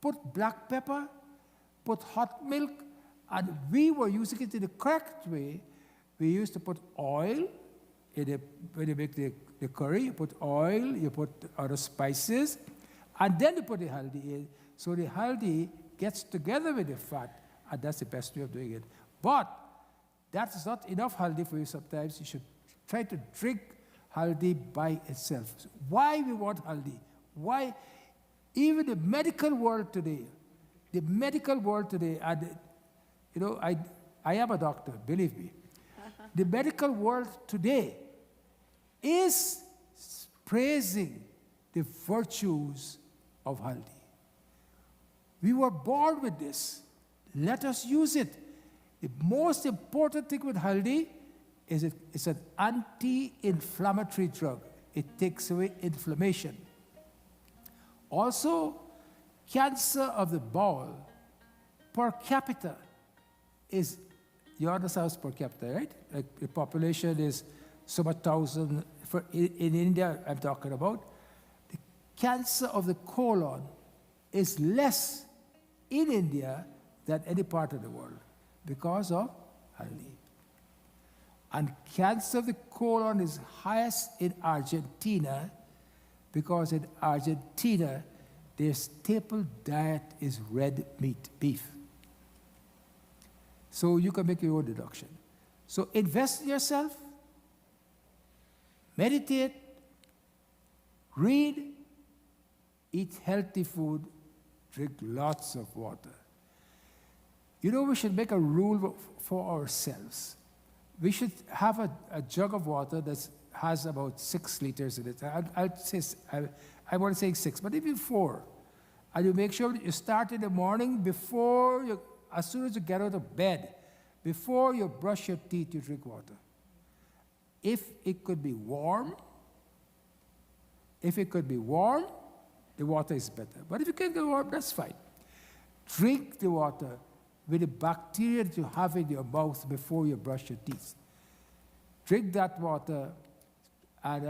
Put black pepper, put hot milk, and we were using it in the correct way. We used to put oil in when you make the curry, you put oil, you put other spices, and then you put the haldi in. So the haldi gets together with the fat, and that's the best way of doing it. But that's not enough haldi for you sometimes. You should try to drink haldi by itself. So why we want haldi? Why? Even the medical world today, and you know, I am a doctor, believe me. The medical world today is praising the virtues of haldi. We were born with this. Let us use it. The most important thing with haldi is it's an anti-inflammatory drug. It takes away inflammation. Also, cancer of the bowel per capita is, you understand what's per capita, right? Like the population is so much thousand, in India I'm talking about. The cancer of the colon is less in India than any part of the world because of haldi. And cancer of the colon is highest in Argentina because in Argentina their staple diet is red meat, beef. So you can make your own deduction. So invest in yourself, meditate, read, eat healthy food, drink lots of water. You know, we should make a rule for ourselves. We should have a jug of water that has about 6 liters in it. I want to say 6, but even 4. And you make sure that you start in the morning as soon as you get out of bed, before you brush your teeth, you drink water. If it could be warm, the water is better. But if you can't get warm, that's fine. Drink the water with the bacteria that you have in your mouth before you brush your teeth. Drink that water, and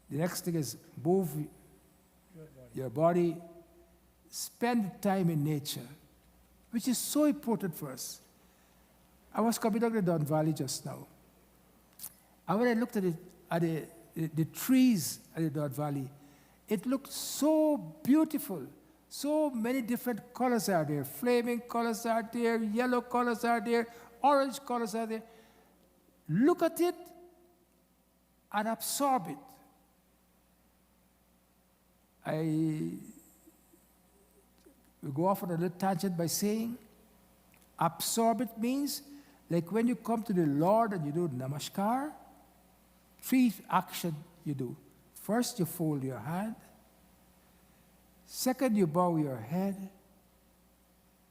the next thing is move your body, spend time in nature, which is so important for us. I was coming down the Don Valley just now, and when I looked at the trees at the Don Valley, it looked so beautiful, So many different colors are there. Flaming colors are there, yellow colors are there, orange colors are there. Look at it and absorb it. I will go off on a little tangent by saying, absorb it means like when you come to the Lord and you do namaskar, 3 actions you do. First, you fold your hand. Second, you bow your head.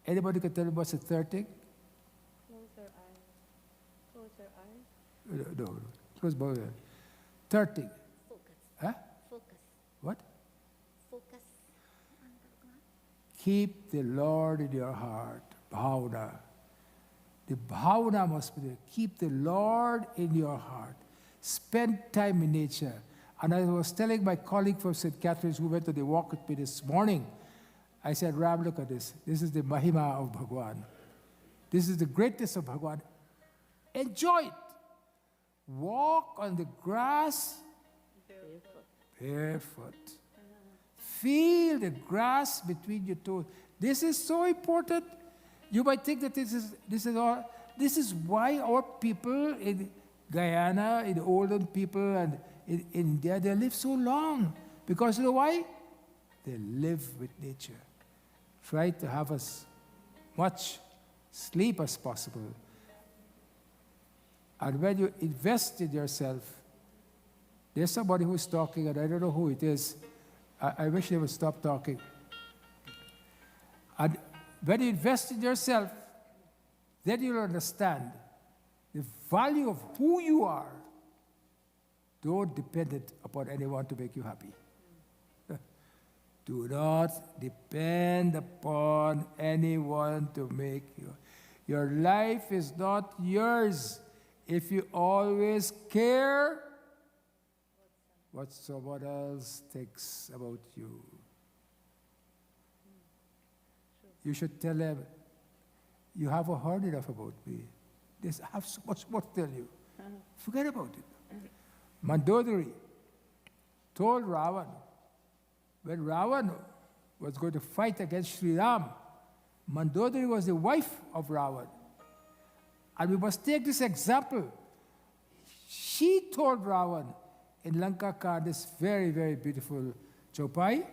Anybody can tell me what's the third thing? Close your eyes. Close your eyes. No. Close bow your head. Third thing. Focus. Huh? Focus. What? Focus. Keep the Lord in your heart. Bhavana. The bhavana must be there. Keep the Lord in your heart. Spend time in nature. And I was telling my colleague from St. Catherine's who went to the walk with me this morning, I said, Ram, look at this. This is the Mahima of Bhagwan. This is the greatness of Bhagwan. Enjoy it. Walk on the grass barefoot. Feel the grass between your toes. This is so important. You might think that this is all. This is why our people in Guyana, in the olden people, and in India, they live so long. Because you know why? They live with nature. Try to have as much sleep as possible. And when you invest in yourself, there's somebody who's talking, and I don't know who it is. I wish they would stop talking. And when you invest in yourself, then you'll understand the value of who you are. Don't depend it upon anyone to make you happy. Do not depend upon anyone to make you. Your life is not yours if you always care what someone else thinks about you. You should tell them, you haven't heard enough about me. I have so much more to tell you. Forget about it. Mandodari told Ravan, when Ravan was going to fight against Sri Ram, Mandodari was the wife of Ravan. And we must take this example. She told Ravan in Lanka Khan this very, very beautiful chaupai.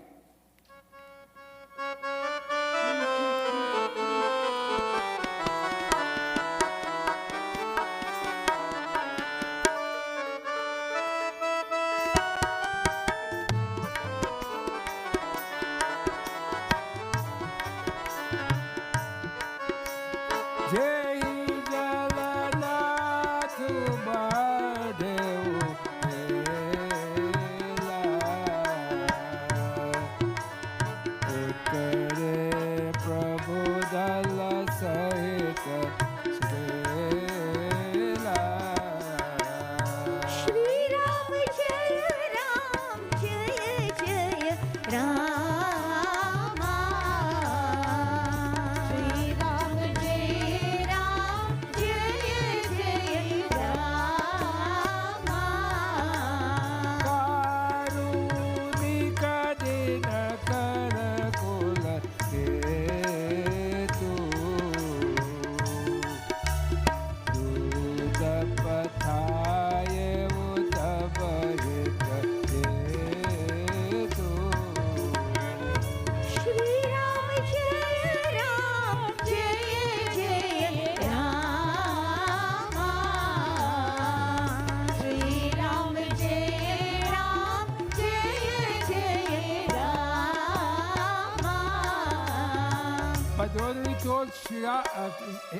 Mandodari told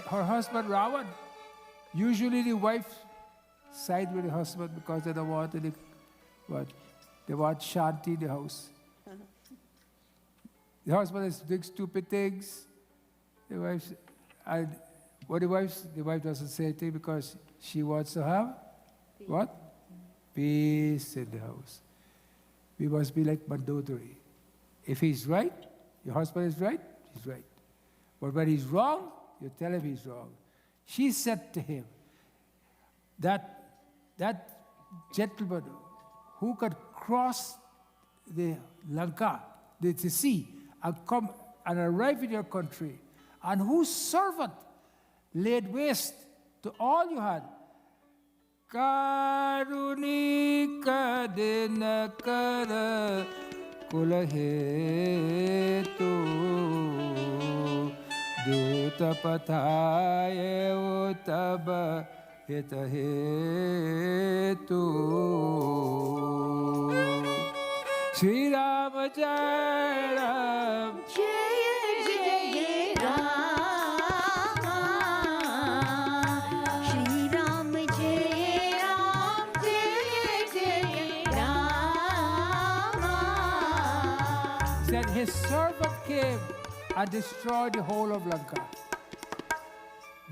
her husband Ravan, usually the wife side with the husband because they don't want any, what? They want shanti in the house. The husband is doing stupid things. The wife, and what the wife doesn't say anything because she wants to have peace. What? Peace in the house. We must be like Mandodari. If he's right, your husband is right, he's right. But when he's wrong, you tell him he's wrong. She said to him that gentleman who could cross the Lanka, the sea, and come and arrive in your country, and whose servant laid waste to all you had. Karunika dinakara kulahetu dutapathaye utaba hitahetu. Shri Ram Jai Ram. Jaya Jaya Rama, Shri Ram Jaya Ram, Jaya Jaya Rama. Said his servant came and destroyed the whole of Lanka.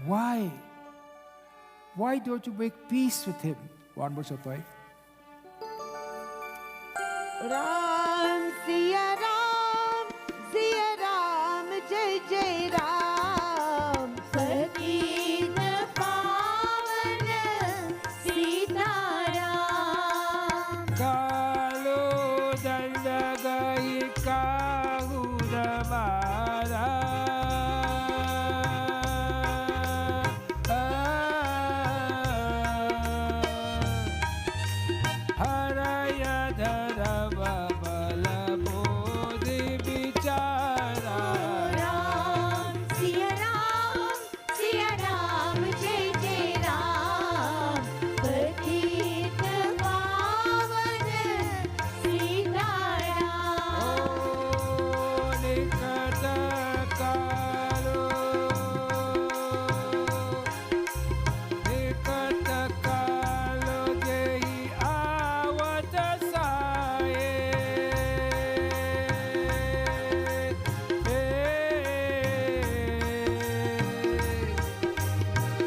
Why? Why don't you make peace with him? One more Sapai. Ram Siya Ram, Jai Jai Ram. Patit Pavan Sita Ram. Kalu dandagai kahudamara. Haraya dharava balabodhi bichara. Ram Siya Ram, Jai Jai Ram. Patit Pavan Sita Ram. Nikata kalu dehi avatasaye.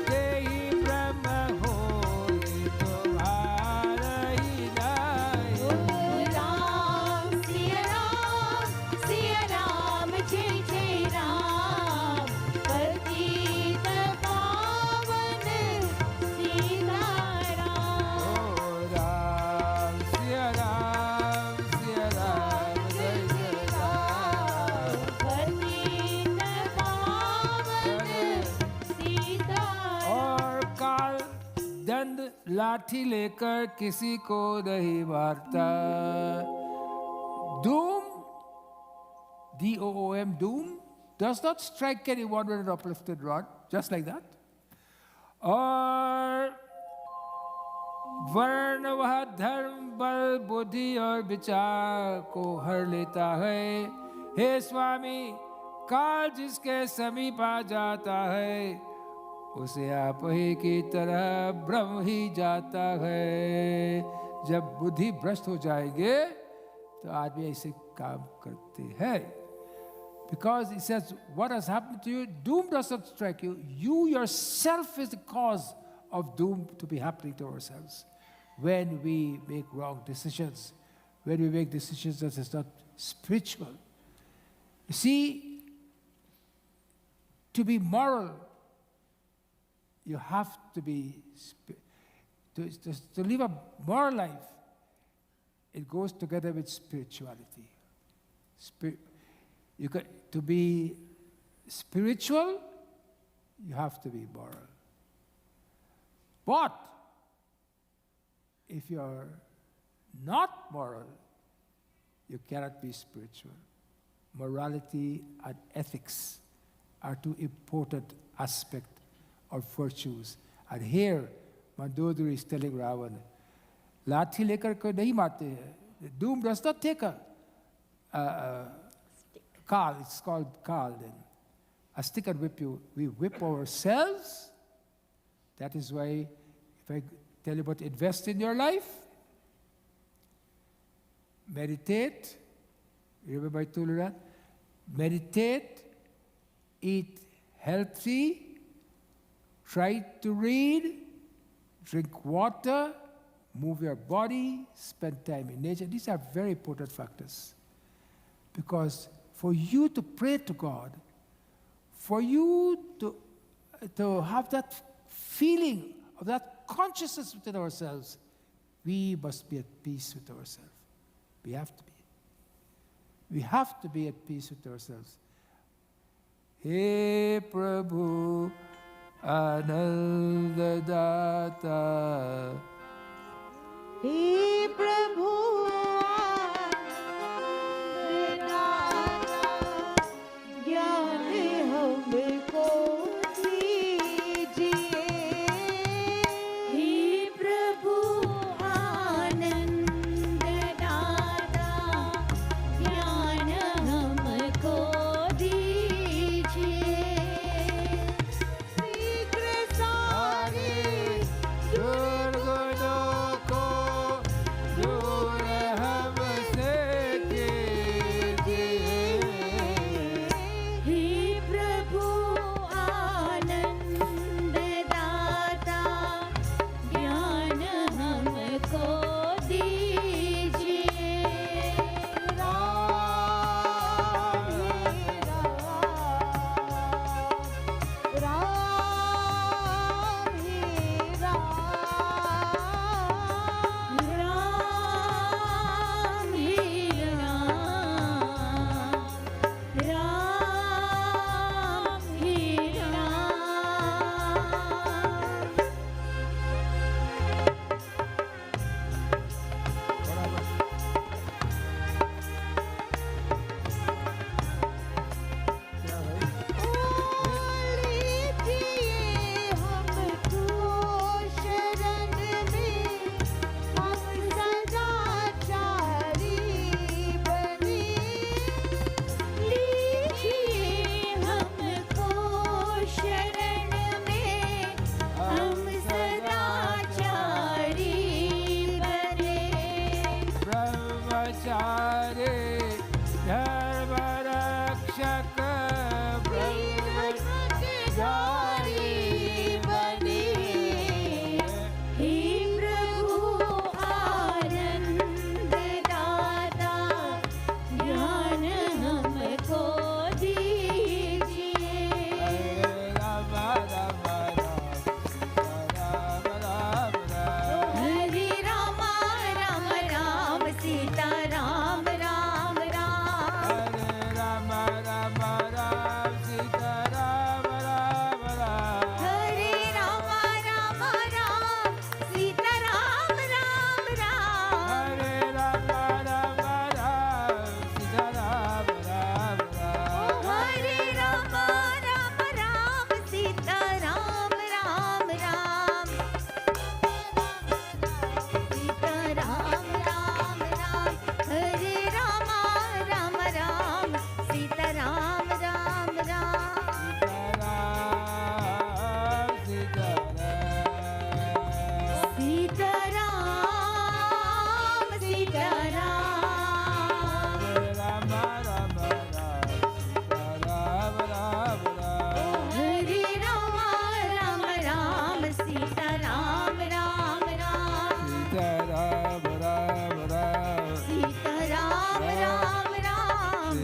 Dehi Brahma hoye tumhara hi naye. Ram Siya Ram, Jai Jai Ram. Patit Pavan Sita Ram. Ram Siya Ram, Siya Ram, Jai Jai Ram. Patit Pavan Sita और काल दंड लाठी लेकर किसी को नहीं मारता. Doom, D-O-O-M, doom, does not strike anyone with an uplifted rod, just like that. और वर्ण वह धर्म बल बुद्धि और विचार को हर लेता है. हे स्वामी, काल जिसके समीप आ जाता है उसे आप ही की तरह ब्रह्म ही जाता है. जब बुद्धि भ्रष्ट हो जाएंगे तो आदमी ऐसे काम करते हैं. Because he says, what has happened to you? Doom does not strike you. You yourself is the cause of doom to be happening to ourselves. When we make wrong decisions, when we make decisions that is not spiritual. You see, to be moral, you have to be, to live a moral life, it goes together with spirituality. To be spiritual, you have to be moral. But if you're not moral, you cannot be spiritual. Morality and ethics are two important aspects of virtues. And here, Mandodari is telling Ravan, लाठी लेकर कोई नहीं मारते हैं. The doom does not take a Kal, it's called Kal then. A stick and whip you. We whip ourselves. That is why, if I tell you about invest in your life, meditate. You remember I told you that? Meditate, eat healthy, try to read, drink water, move your body, spend time in nature. These are very important factors. Because for you to pray to God, for you to have that feeling of that consciousness within ourselves, we must be at peace with ourselves. We have to be. We have to be at peace with ourselves. Hey Prabhu Ananda Data. हे प्रभु ज्ञान हमको दीजिए हे प्रभु आनंद दाता ज्ञान हमको दीजिए शीघ्र सारे दुर्गुणों को दूर हमसे कीजिए। हे प्रभु आनंद दाता ज्ञान हमको दीजिए राम हे राम हे लीजिए हमको शरण में हम सदाचारी बने लीजिए हमको शरण में हम सदाचारी बने ब्रह्मचारी धर्म रक्षक ब्रह्मचारी बने हे प्रभु आनंद दाता ज्ञान हमको दीजिए राम राम राम राम राम हरे राम राम राम सीता राम राम राम हरे राम राम राम सीता राम राम राम हरे राम राम राम सीता राम राम राम हरे राम राम राम सीता राम राम राम हरे राम राम राम सीता राम राम राम सीता राम राम राम हरे राम राम राम सीता राम राम राम सीता राम सीता राम हरे Ram Ram Ram Sita Ram Ram Ram Sita Ram Ram Ram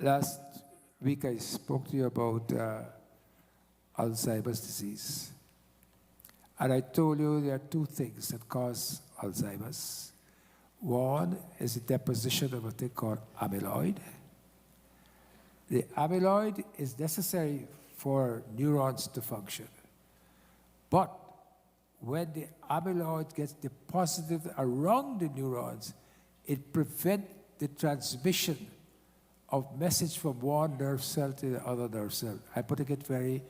Last week I spoke to you about Alzheimer's disease. And I told you there are two things that cause Alzheimer's. One is the deposition of a thing called amyloid. The amyloid is necessary for neurons to function. But when the amyloid gets deposited around the neurons, it prevents the transmission of message from one nerve cell to the other nerve cell. I'm putting it in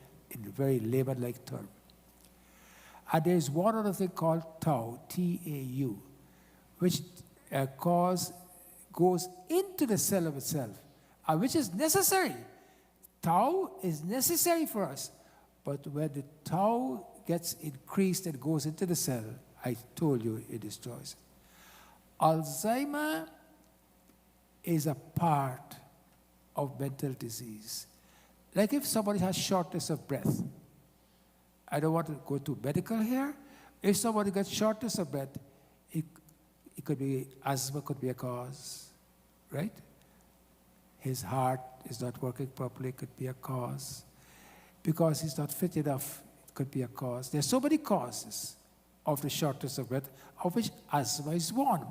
a very layman-like term. And there's one other thing called tau, T-A-U, which goes into the cell of itself, and which is necessary. Tau is necessary for us, but when the tau gets increased and goes into the cell, I told you it destroys it. Alzheimer is a part of mental disease. Like if somebody has shortness of breath, I don't want to go too medical here. If somebody gets shortness of breath, it could be asthma, could be a cause, right? His heart is not working properly, could be a cause. Because he's not fit enough, it could be a cause. There's so many causes of the shortness of breath, of which asthma is one.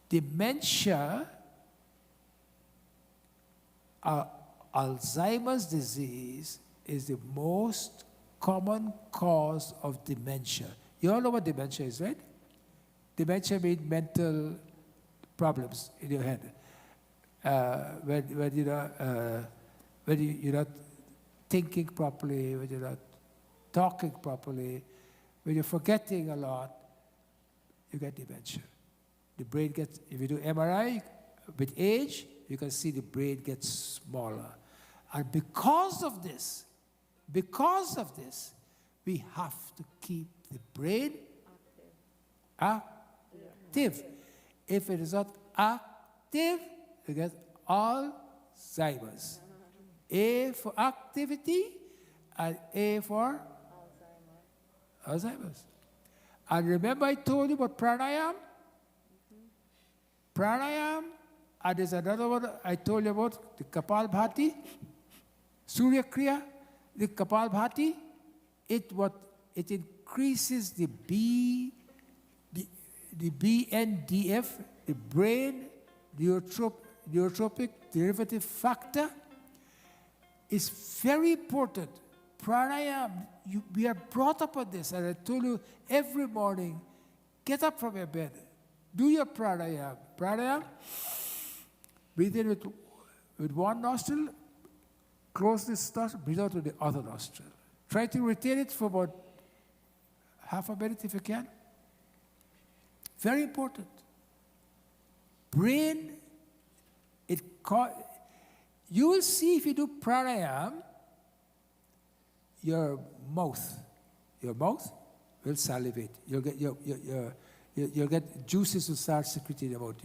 Dementia, Alzheimer's disease is the most common cause of dementia. You all know what dementia is, right? Dementia means mental problems in your head. When you're not thinking properly, when you're not talking properly, when you're forgetting a lot, you get dementia. The brain gets, if you do MRI, with age, you can see the brain gets smaller. And because of this, we have to keep the brain active. If it is not active, you get Alzheimer's. A for activity and A for Alzheimer's. And remember I told you about pranayam? Pranayam, and there's another one I told you about, the Kapalbhati, Surya Kriya, the Kapalbhati. It increases the BNDF, the brain neurotrophic derivative factor. Is very important. Pranayam, we are brought up on this, and I told you every morning, get up from your bed, do your pranayam. Pranayam, breathe in with one nostril, close this nostril, breathe out with the other nostril. Try to retain it for about half a minute if you can. Very important. Brain, you will see if you do pranayam, your mouth will salivate. You'll get juices will start secreting out.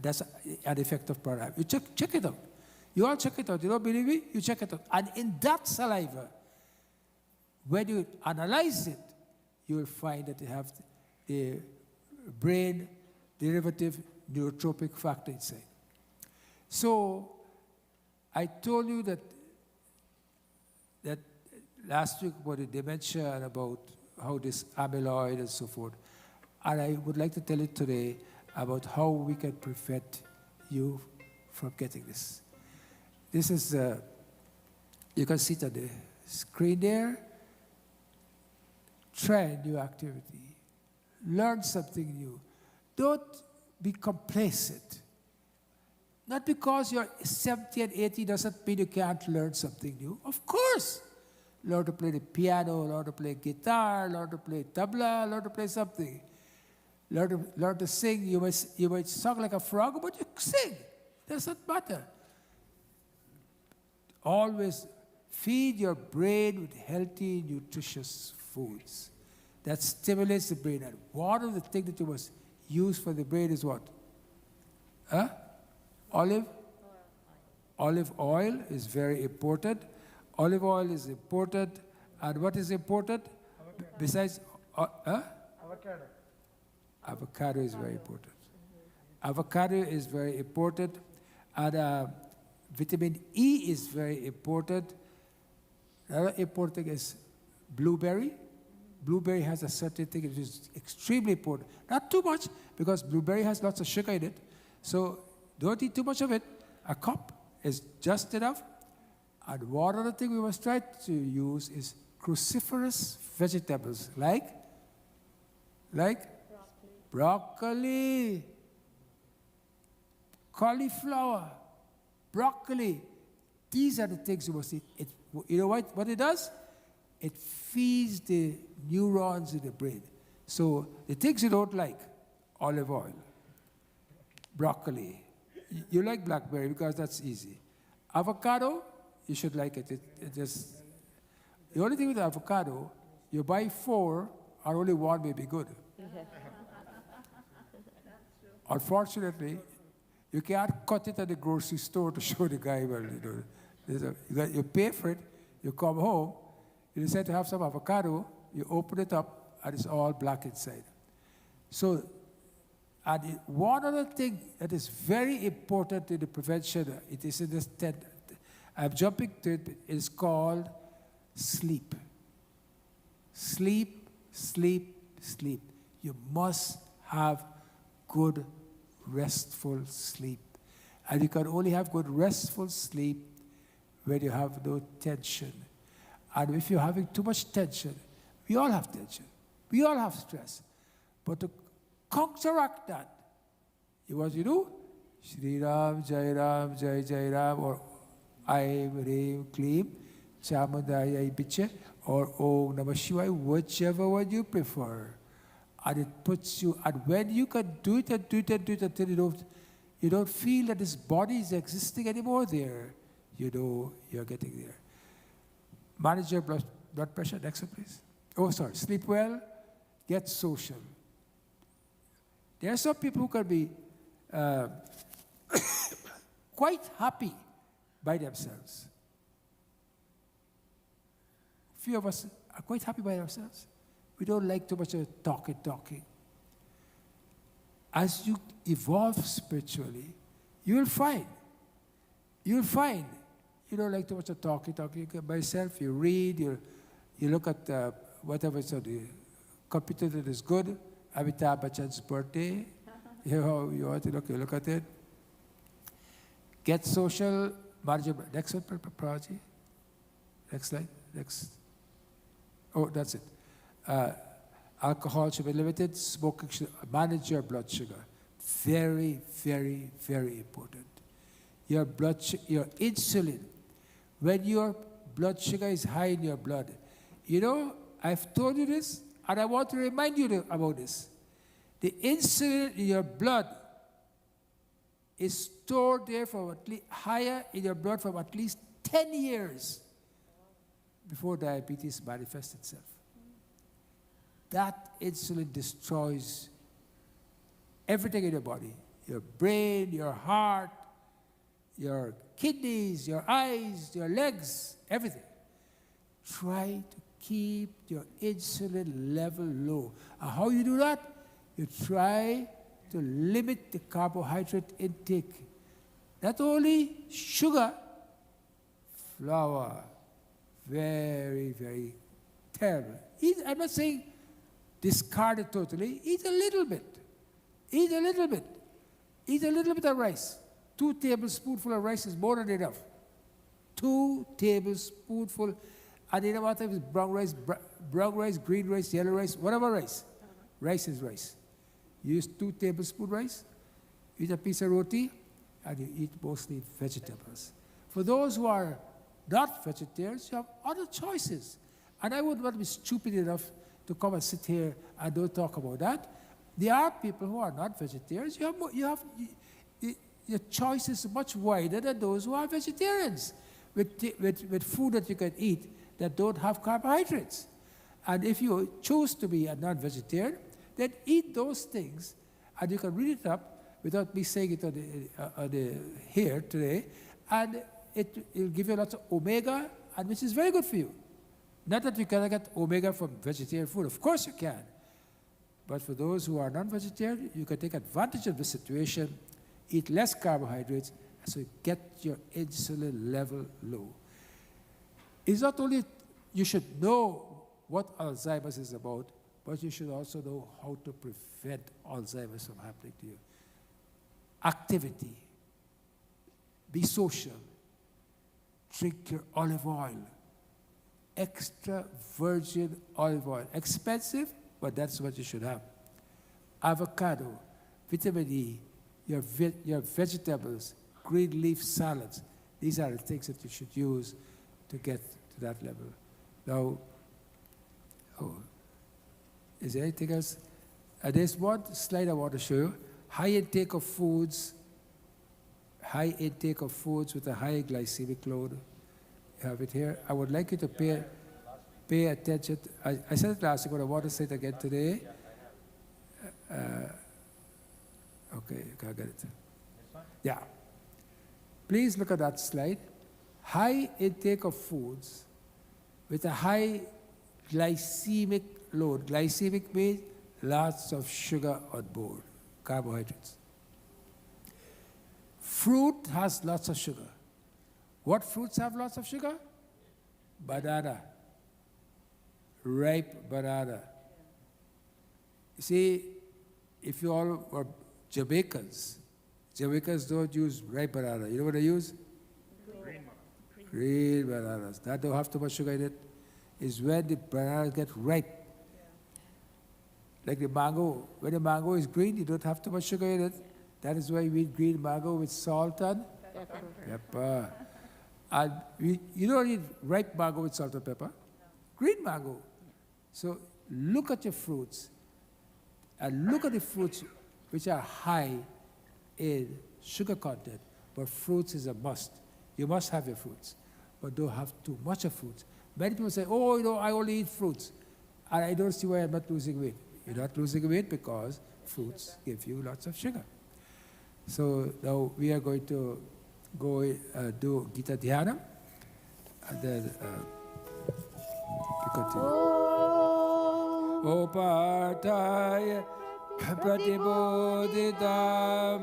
That's an effect of pranayam. You check it out. You all check it out. You don't believe me? You check it out. And in that saliva, when you analyze it, you will find that you have the brain derivative neurotropic factor inside. So I told you that last week about the dementia and about how this amyloid and so forth. And I would like to tell you today about how we can prevent you from getting this. This is, you can see it on the screen there. Try a new activity. Learn something new. Don't be complacent. Not because you're 70 and 80 doesn't mean you can't learn something new. Of course. Learn to play the piano, learn to play guitar, learn to play tabla, learn to play something. Learn to sing. You might sing like a frog, but you sing. Doesn't matter. Always feed your brain with healthy, nutritious foods. That stimulates the brain. And one of the things that you must use for the brain is what? Olive oil is very important. Olive oil is important. And what is important? Avocado. Besides, avocado is very important. Avocado is very important. And vitamin E is very important. Another important thing is blueberry. Blueberry has a certain thing which is extremely important. Not too much, because blueberry has lots of sugar in it. So don't eat too much of it. A cup is just enough. And one other thing we must try to use is cruciferous vegetables, like broccoli, cauliflower, broccoli. These are the things you must eat. You know what it does? It feeds the neurons in the brain. So the things you don't like, olive oil, broccoli. You like blackberry because that's easy. Avocado, you should like it. The only thing with avocado, you buy 4, and only 1 may be good. Unfortunately, you can't cut it at the grocery store to show the guy, well, you pay for it, you come home, you decide to have some avocado, you open it up, and it's all black inside. So, and one other thing that is very important in the prevention, it is in this tent, I'm jumping to it, it's called sleep. Sleep, sleep, sleep. You must have good, restful sleep. And you can only have good, restful sleep when you have no tension. And if you're having too much tension, we all have tension. We all have stress. But to counteract that, what you do? Shri Ram, Jai Ram, Jai Jai Ram, or Aim, Reem, Kleem, Chamundaya, Biche, or Om Namah Shivaya, whichever one you prefer. And it puts you, and when you can do it and do it and do it until you don't feel that this body is existing anymore there, you know you're getting there. Manage your blood pressure. Next one, please. Oh, sorry. Sleep well. Get social. There are some people who can be quite happy by themselves. Few of us are quite happy by ourselves. We don't like too much of talking. As you evolve spiritually, you'll find you don't like too much of talking. You can by yourself, you read, you look at whatever is on the computer that is good. Amitabh Bachchan's birthday, you want to look at it. Get social. Next one, Prabhuji. Next slide. Next. Oh, that's it. Alcohol should be limited. Smoking should manage your blood sugar. Very, very, very important. Your insulin. When your blood sugar is high in your blood, I've told you this, and I want to remind you about this. The insulin in your blood is stored there higher in your blood for at least 10 years before diabetes manifests itself. That insulin destroys everything in your body. Your brain, your heart, your kidneys, your eyes, your legs, everything. Try to keep your insulin level low. And how you do that? You try to limit the carbohydrate intake. Not only sugar, flour. Very, very terrible. I'm not saying discard it totally. Eat a little bit. Eat a little bit of rice. 2 tablespoonfuls of rice is more than enough. 2 tablespoonfuls. And you know what? If it's brown rice, green rice, yellow rice, whatever rice. Rice is rice. You use 2 tablespoons rice, eat a piece of roti, and you eat mostly vegetables. For those who are not vegetarians, you have other choices. And I would not be stupid enough to come and sit here and don't talk about that. There are people who are not vegetarians. Your choice is much wider than those who are vegetarians with food that you can eat that don't have carbohydrates. And if you choose to be a non-vegetarian, then eat those things, and you can read it up without me saying it here today, and it'll give you lots of omega, and which is very good for you. Not that you cannot get omega from vegetarian food. Of course you can. But for those who are non-vegetarian, you can take advantage of the situation, eat less carbohydrates, so you get your insulin level low. It's not only you should know what Alzheimer's is about, but you should also know how to prevent Alzheimer's from happening to you. Activity. Be social. Drink your olive oil. Extra virgin olive oil. Expensive, but that's what you should have. Avocado, vitamin E, your vegetables, green leaf salads. These are the things that you should use to get to that level. Now, is there anything else? There's one slide I want to show you. High intake of foods with a high glycemic load. You have it here. I would like you to pay attention. I said it last week, but I want to say it again today. Okay, you can get it. Yeah. Please look at that slide. High intake of foods with a high glycemic load. Glycemic means lots of sugar on board, carbohydrates. Fruit has lots of sugar. What fruits have lots of sugar? Banana. Ripe banana. See, if you all were Jamaicans don't use ripe banana. You know what they use? Green bananas. That don't have too much sugar in it. Is when the bananas get ripe. Like the mango. When the mango is green, you don't have too much sugar in it. That is why we eat green mango with salt and pepper. And you don't eat ripe mango with salt and pepper. Green mango. So look at your fruits. And look at the fruits which are high in sugar content. But fruits is a must. You must have your fruits. But don't have too much of fruits. Many people say, oh, I only eat fruits. And I don't see why I'm not losing weight. You're not losing weight because fruits give you lots of sugar. So now we are going to go do Gita Dhyana. And then we continue. Opartaya pratibodhitam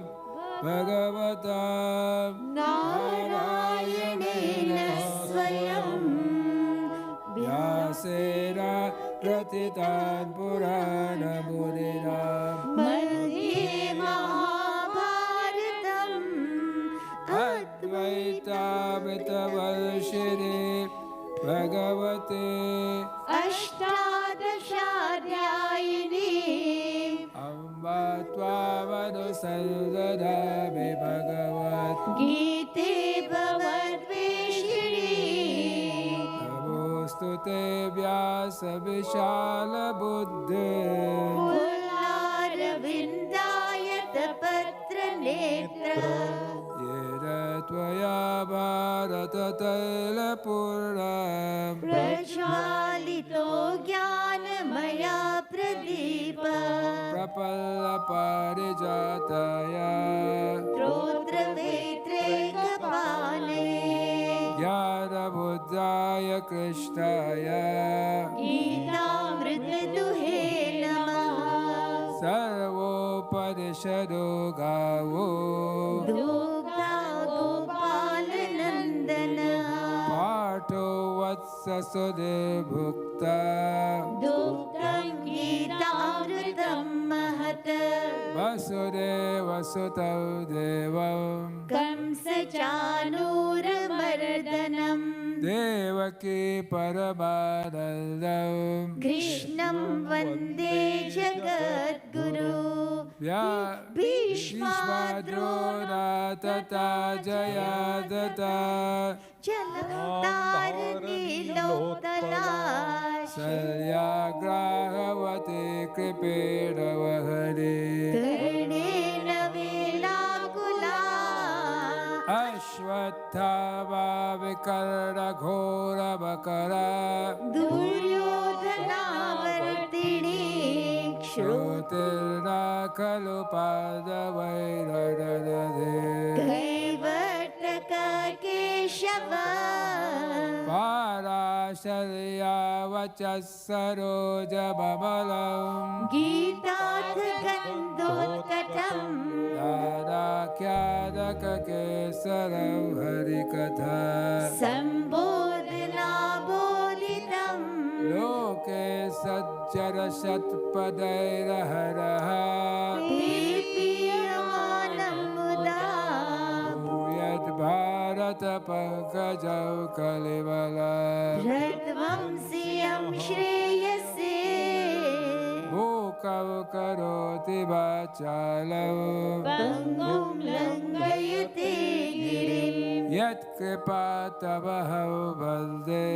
bhagavatam Narayanena Swayam Vyasena pratitan purana mudina Madhye Mahabharatam Advaita Mitavalshini Bhagavate Ashtadashadyayini Amba Tvavanusadadami Bhagavat Gite Bhavatveshiri Namostute Vyasa Vishala Buddhe Pullarvindayata Patra Netra Yera Tvaya Bharata Taila Puram Prajvalito Jnanamaya Pradipa Prapalla Parijataya Trotra Vetreka Jnana Buddhaya Krishnaya Geetamrita Duhe Namaha Sarvopanishado Gavo Dugda Gopalanandana Parto Vatsa Sudibhukta Dugdam Geetamritam Mahata Vasudeva Sutav Devam Kamsa Chanuramardanam Devaki Paramanandam Krishnam Vande Jagadguru Bhishmadrona Tata Jayadata Jalatarani Lotala Salyagrahavati Kripedavahari Karnena Velakula Ashwathama Vikarna Ghora Bakara Duryodhana Vartini Shrutirna Kalupada Vairarade Kaivartaka Keshava Parasharya Vachasaroja Bamalam Geetath Gandhotkatam Nadakyadaka Kesaram Harikatha Sambodhana Bodhitam Loke Sajjara Shatpadairaharaha Pipiyamanam Muda Yad Bharata Pankajav Kalivala Radvam Siyam Shreyase Bhukav Karoti Vachalam Pangum Langayate Girim Yat Kripa Tavahav Valde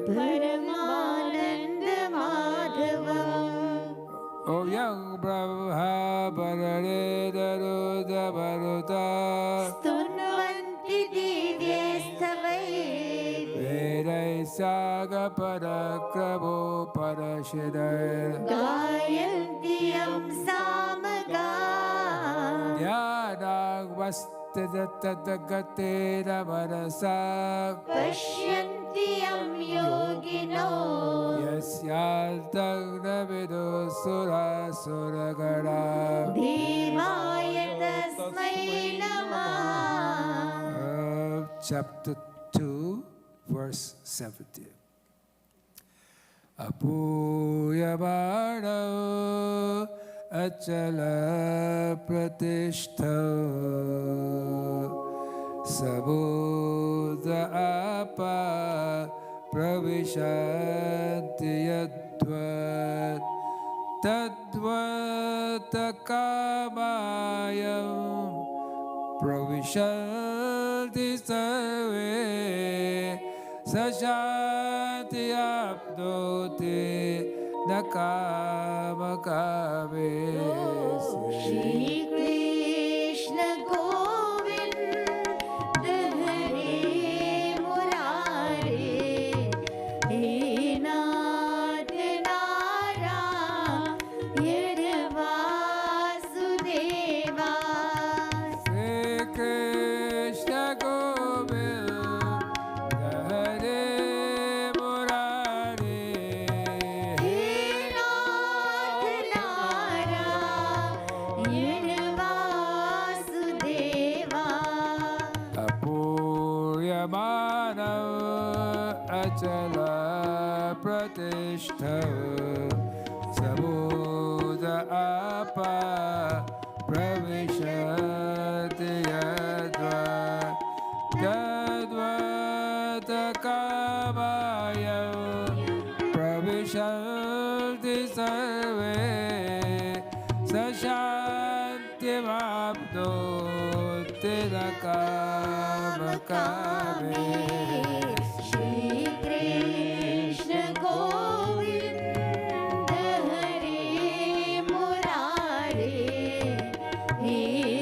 Paramananda Madhavam Om Yang Brahma Parare Daruda Baruta Stunvanti Divyasthavai Vedai Saga Parakramo Parashidai Gayantiyam Samaga Dhyana Vastadatatagate Manasa Pashyantiyam Yogino Yasyantang Navidu Sura Suragara Devaya Tasmai Namah Chapter 2, verse 70. Apuyamana Achala Pratishtha Sabodha Apa Pravishanti Yadvat Tadvatakamayam Pravishanti Sarve Sashanti Apnote Nakamakame Shri Krishna Govind Hare Murare He Nath Narayana Vasudeva Sri Krishna Govinda Hare Murari He Nath Narayana Vasudeva Apuryamana Achala Pratishtha Sabodha Apa Pravishati Yadva Tadvatakavaya Pravishanti Sarve Sashanti Vapnoti Nakamakame Shri Krishna Govind Hare Murare He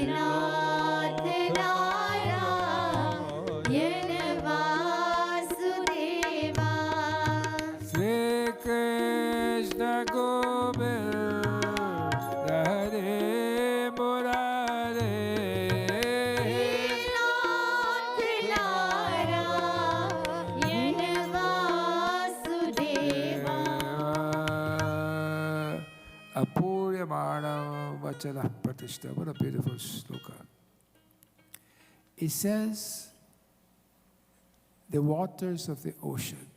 Nath Narayana Vasudeva Sri Krishna Govinda Hare Murari Nath Narayana Vasudeva Apuryamana Vachala Pratishtha. What a beautiful sloka. It says, the waters of the ocean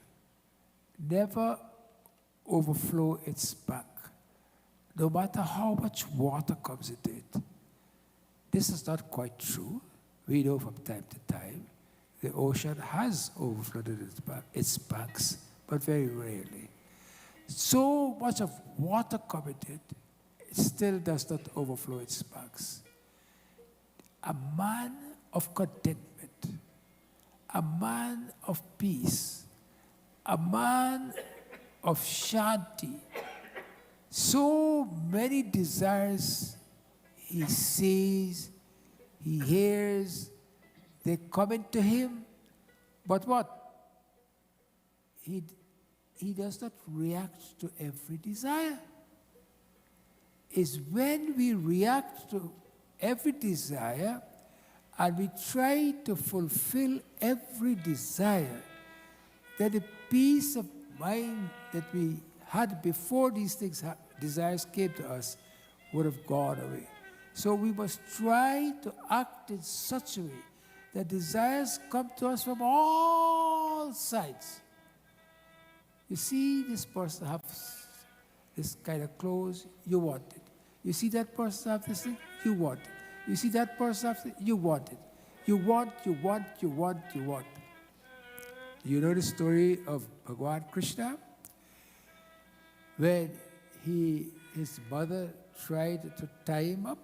never overflow its bank, no matter how much water comes into it. This is not quite true. We know from time to time the ocean has overflowed its banks, but very rarely. So much of water coming in, it still does not overflow its banks. A man of contentment, a man of peace, a man of shanti. So many desires he sees, he hears, they come into him. But what? He does not react to every desire. It's when we react to every desire and we try to fulfill every desire that the peace of mind that we had before these desires came to us would have gone away. So we must try to act in such a way that desires come to us from all sides. You see this person have this kind of clothes, you want it. You see that person have this thing, you want it. You see that person have this, you want it. You want. You know the story of Bhagwan Krishna? When his mother tried to tie him up.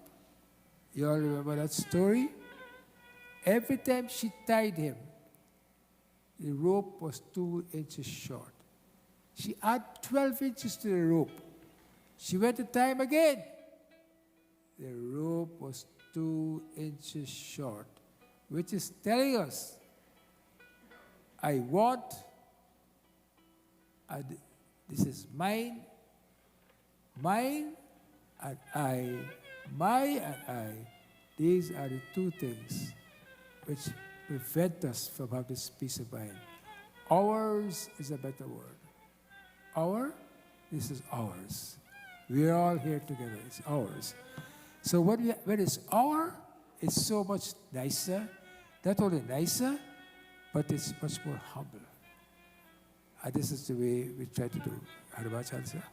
You all remember that story? Every time she tied him, the rope was 2 inches short. She added 12 inches to the rope. She went to tie him again. The rope was 2 inches short, which is telling us, I want, and this is mine, and I, my and I. These are the two things which prevent us from having this peace of mind. Ours is a better word. This is ours. We're all here together. It's ours. So when it's our, it's so much nicer. Not only nicer, but it's much more humble. And this is the way we try to do. Haribachal, sir.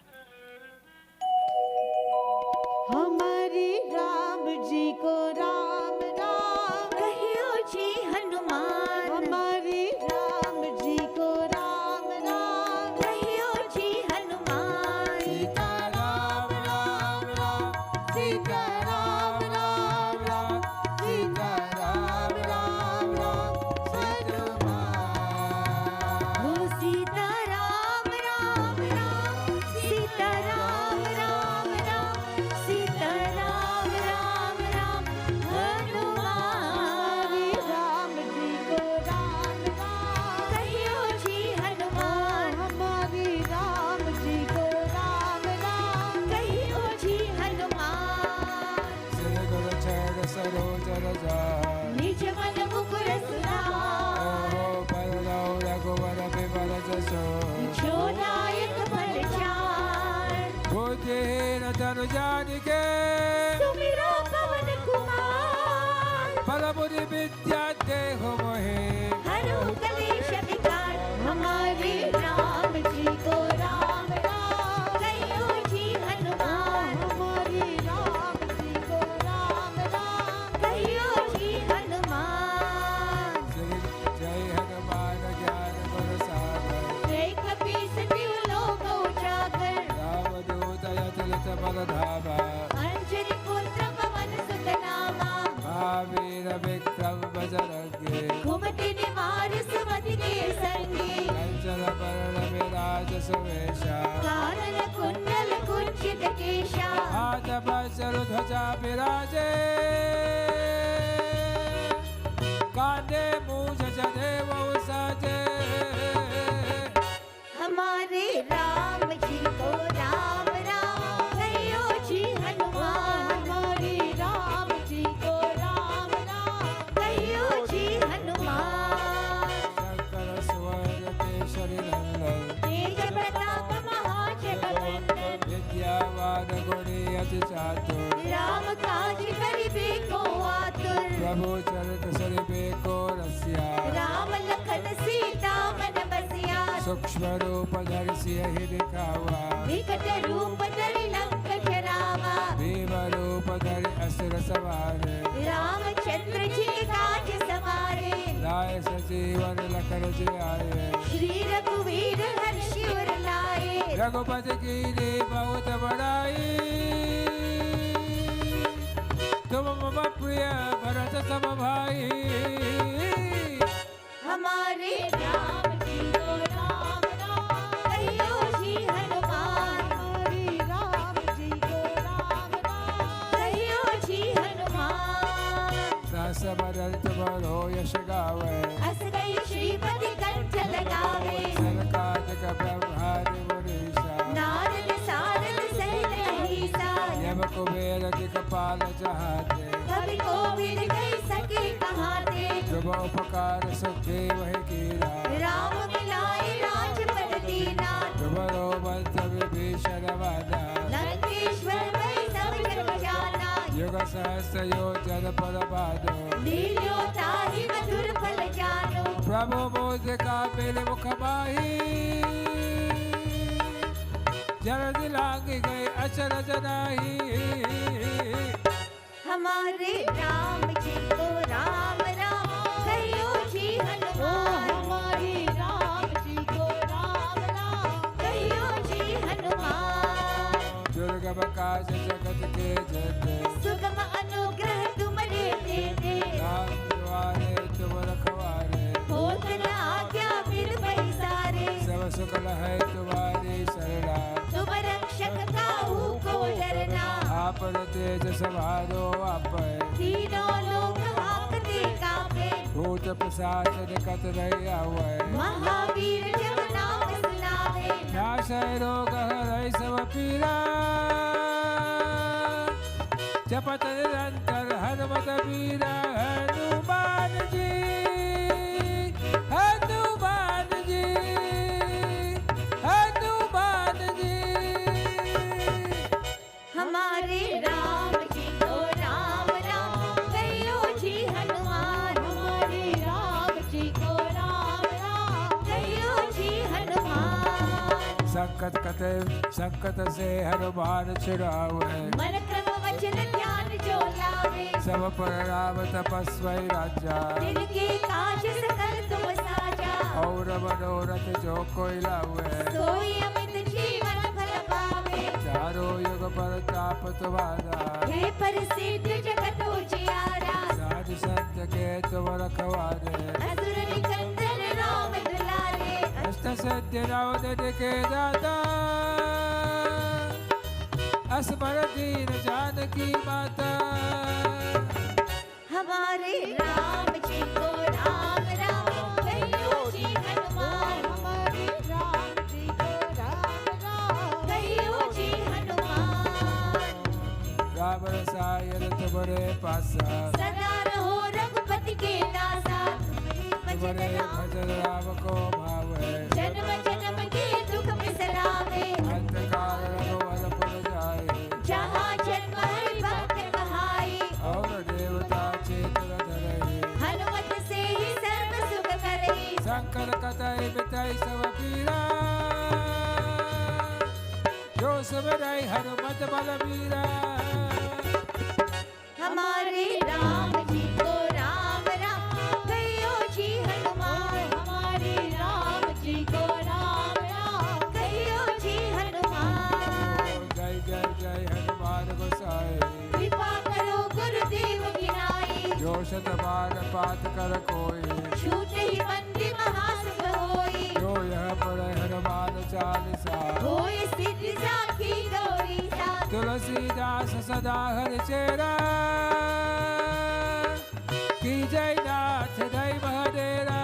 हमारे राम जी को राम राम कहियो जी हनुमान हमारे राम जी को राम राम कहियो जी हनुमान सीता राम राम राम सीता राम राम राम सीता राम राम राम हनुमान वो सीता राम राम राम सीता राम राम राम सीता राम राम राम हनुमान राम जी को राम राम कहियो जी हनुमान हमारे राम जी को राम राम कहियो जी हनुमान श्री गुरु चरण सरोज रज निज मन मुकुर सुधार बलराम रघुवर विमल जसो जो नायक बल चार बुद्धिहीन तनु जानिके सुमिरो पवन कुमार बल बुद्धि विद्या देहु मोहे हरो कलेश विकार हमारे राम जी को राम राम कहियो जी हनुमान हमारे राम जी को राम राम कहियो जी हनुमान श्री जय हनुमान ज्ञान गुण सागर जय कपीस तिहु लोक उजागर रामदूत अतुलित बल धामा अंजनी पुत्र पवन सुत नामा महावीर विक्रम बजरंगी घुमति निवार सुमति के संगी कंचन वरण विराज सुवेशा कानन कुंडल कुंचित केशा हाथ वज्र ध्वजा विराजे कांधे मूंज जनेऊ साजे हमारे राम जी को राम राम कहियो जी हनुमान हमारे राम जी को राम राम कहियो जी हनुमान शंकर सुवन केसरी नंदन तेज प्रताप महाजगवंदन विद्यावान गुणी अति चातुर राम काज करिबे को आतुर प्रभु चरित सरिबे को रसिया राम लखन सीता मन बसिया सूक्ष्म रूप धरि सियहि दिखावा विकट रूप धरि लंक जरावा भीम रूप धरि असुर सवारे रामचंद्र जी काज सवारे लाए सजीवन लखन जी आए श्री रघुवीर हर्षि उर लाए रघुपति कीनी बहुत बड़ाई तुम मम प्रिय भरत सम भाई हमारे राम जी को राम राम कहियो जी हनुमान हमारे राम जी को राम राम कहियो जी हनुमान दस बदल तुम्हारो यश गावे हस गई श्रीपति कंठ लगावे सरकाज का ब्रह्मादि मुनीसा नारद सारद सहित अहिसा यम कुबेर दिक्पाल जहाते कवि कोविद कह सके कहाते शुभ उपकार सुखदेव है कीरा राम मिलाए राजपद दीना तुम्हारो बंध विभीषण वादा लंकेश्वर भई सब जग जाना युग सहस्र योजन पर बादो लील्यो ताहि मधुर फल जानो प्रभु बोध का मेरे मुख माही जल दिलांग गए अचरज नाही हमारे राम जी को राम राम कहियो जी हनुमान हमारे राम जी को राम राम कहियो जी हनुमान दुर्गम काज जगत के जते सुगम अनुग्रह तुमरे देते नाम द्वारे तुम रखवारे होत न आज्ञा बिन पैसारे सब सुकल है तुम्हारी शरणा तुम रक्षक काहू को डरना आपन तेज समारो आपै तीनों लोक हाकते कापे भूत प्रसाद निकट रही आवै महावीर जब नाम सुनावे नाशय रोग हरै सब पीरा जपत निरंतर हनुमत वीरा हनुमान जी हनुमान जी हनुमान जी हमारे राम जी को राम राम कहियो जी हनुमान हमारे राम जी को राम राम कहियो जी हनुमान संकट कटे संकट से हनुमान छुड़ावे मन क्रम वचन ध्यान जो लावे, सब पर राम तपस्वी राजा, दिल के काज सकल तुम साजा, और मनोरथ जो कोई लावे, सोई अमित जीवन फल पावे। चारों युग पर ताप तुम्हारा, हे प्रसिद्ध जगत उजियारा, साधु संत के तुम रखवारे, असुर निकंदन राम दुलारे, अष्ट सत्य नव निधि के दाता, असबर दीन जानकी माता। हमारे राम जी को राम राम कहियो जी हनुमान, हमारे राम जी को राम राम कहियो जी हनुमान। राम रसायन तुम्हारे पासा, सदा रहो रघुपति के दासा, तुम्हारे भजन राम को भावे, जन्म जन्म के दुख बिसरावे, अंत काल रघुवर पुर जाए, जहाँ जन्म हरि भक्त कहाई, और देवता चेतन धरे, हनुमत से ही सर्व सुख करई, शंकर कतई बितई सब पीरा, जो सुमिरै हनुमत बलबीरा। हमारे राम जी को राम राम कहियो जी हनुमान, हमारे राम जी को राम राम कहियो जी हनुमान। जय जय जय हनुमान गोसाई, कृपा करो गुरुदेव की नाई, जो शत बार पाठ कर कोई, छूटे ही बंदी महासुख होई, जो यह पढ़े हनुमान चालीसा, होय सिद्धि साखी गौरी सा। तुलसीदास सदा हरि चेरा, की जय नाथ जय महादेरा।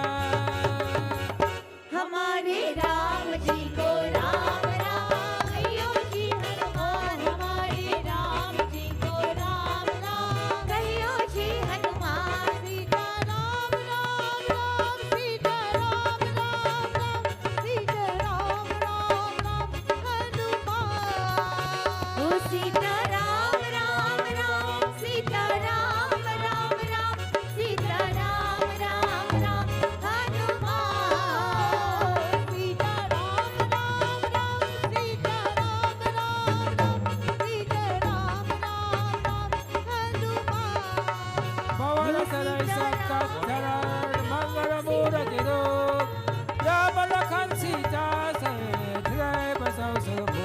हमारे राम जी को राम राम कहियो जी हनुमान, हमारे राम जी को राम राम कहियो जी हनुमान। सीता राम राम राम सीता राम राम राम सीता राम राम राम हनुमान। ओ सीता राम राम राम सीता राम राम राम सीता राम राम राम हनुमान। सीता राम राम राम सीता राम राम राम सीता राम राम राम हनुमान। पवन तनय संकट हरण मंगल मूरति रूप, राम लखन सीता सहित हृदय बसहु सुरभूप।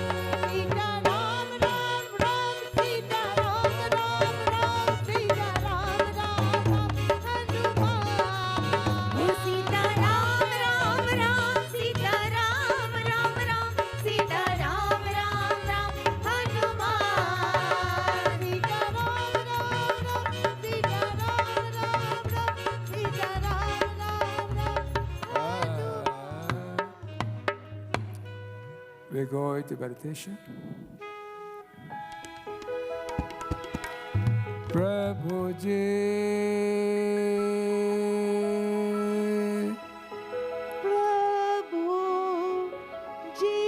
सीता राम राम राम सीता राम राम राम सीता राम राम राम हनुमान। ओ Sita Ram Ram Ram Sita Ram Ram Ram Sita Ram Ram Ram Hanuman. Sita Ram Ram Ram Sita Ram Ram Ram Sita Ram Ram Ram. We go into meditation. प्रभु जी प्रभु जी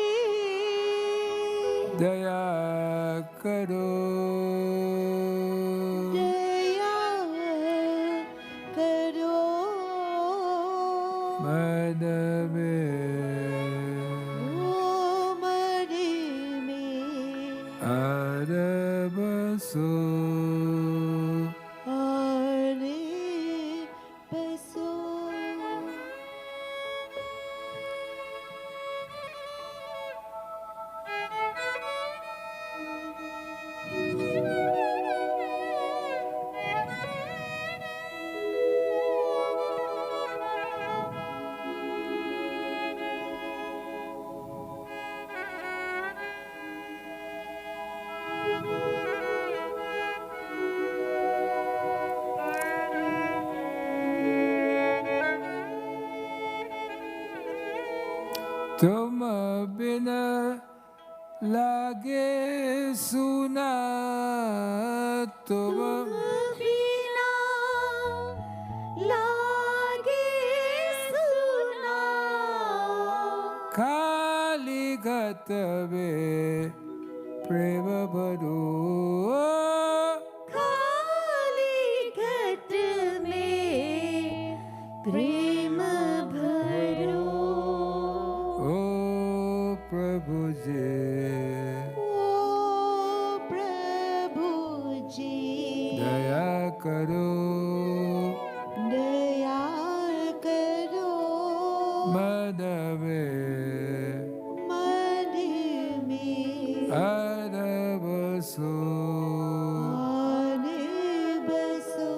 दया करो, दया करो मन में ओ मरे में आर बसो, आरे बसो। तुम बिना लागे सुना, तुम बिना लागे सुना, खाली गत में प्रेम भरो, खाली घट में प्रेम भरो। ओ प्रभु जी, ओ प्रभु करो दया करो मन में मन में आन बसो आन बसो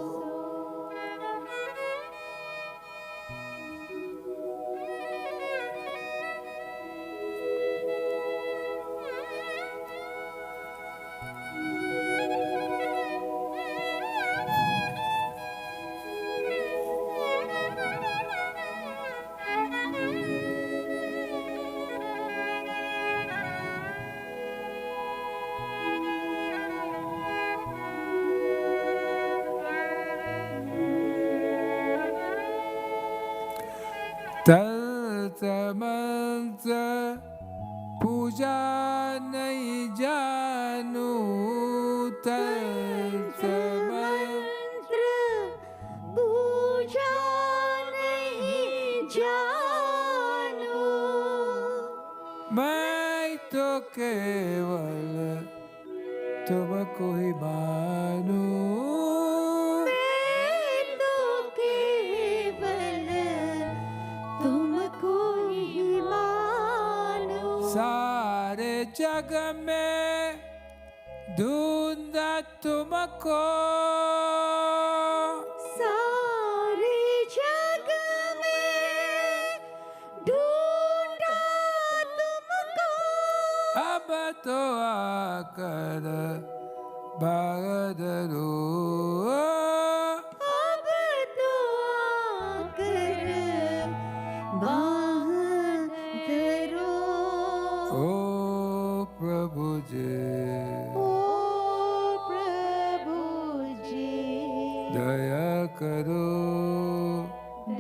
मंत्र पूजा नहीं जानू मंत्र पूजा नहीं जानो मैं तो केवल तुमको ही मानू मैं तो केवल तुमको ही मानो सारे जग में ढूंढा तुमको सारे जग में ढूंढा तुमको अब तो आकर बदलो अब तो आकर बाहर करो ओ प्रभु जी ओ प्रभु जी दया करो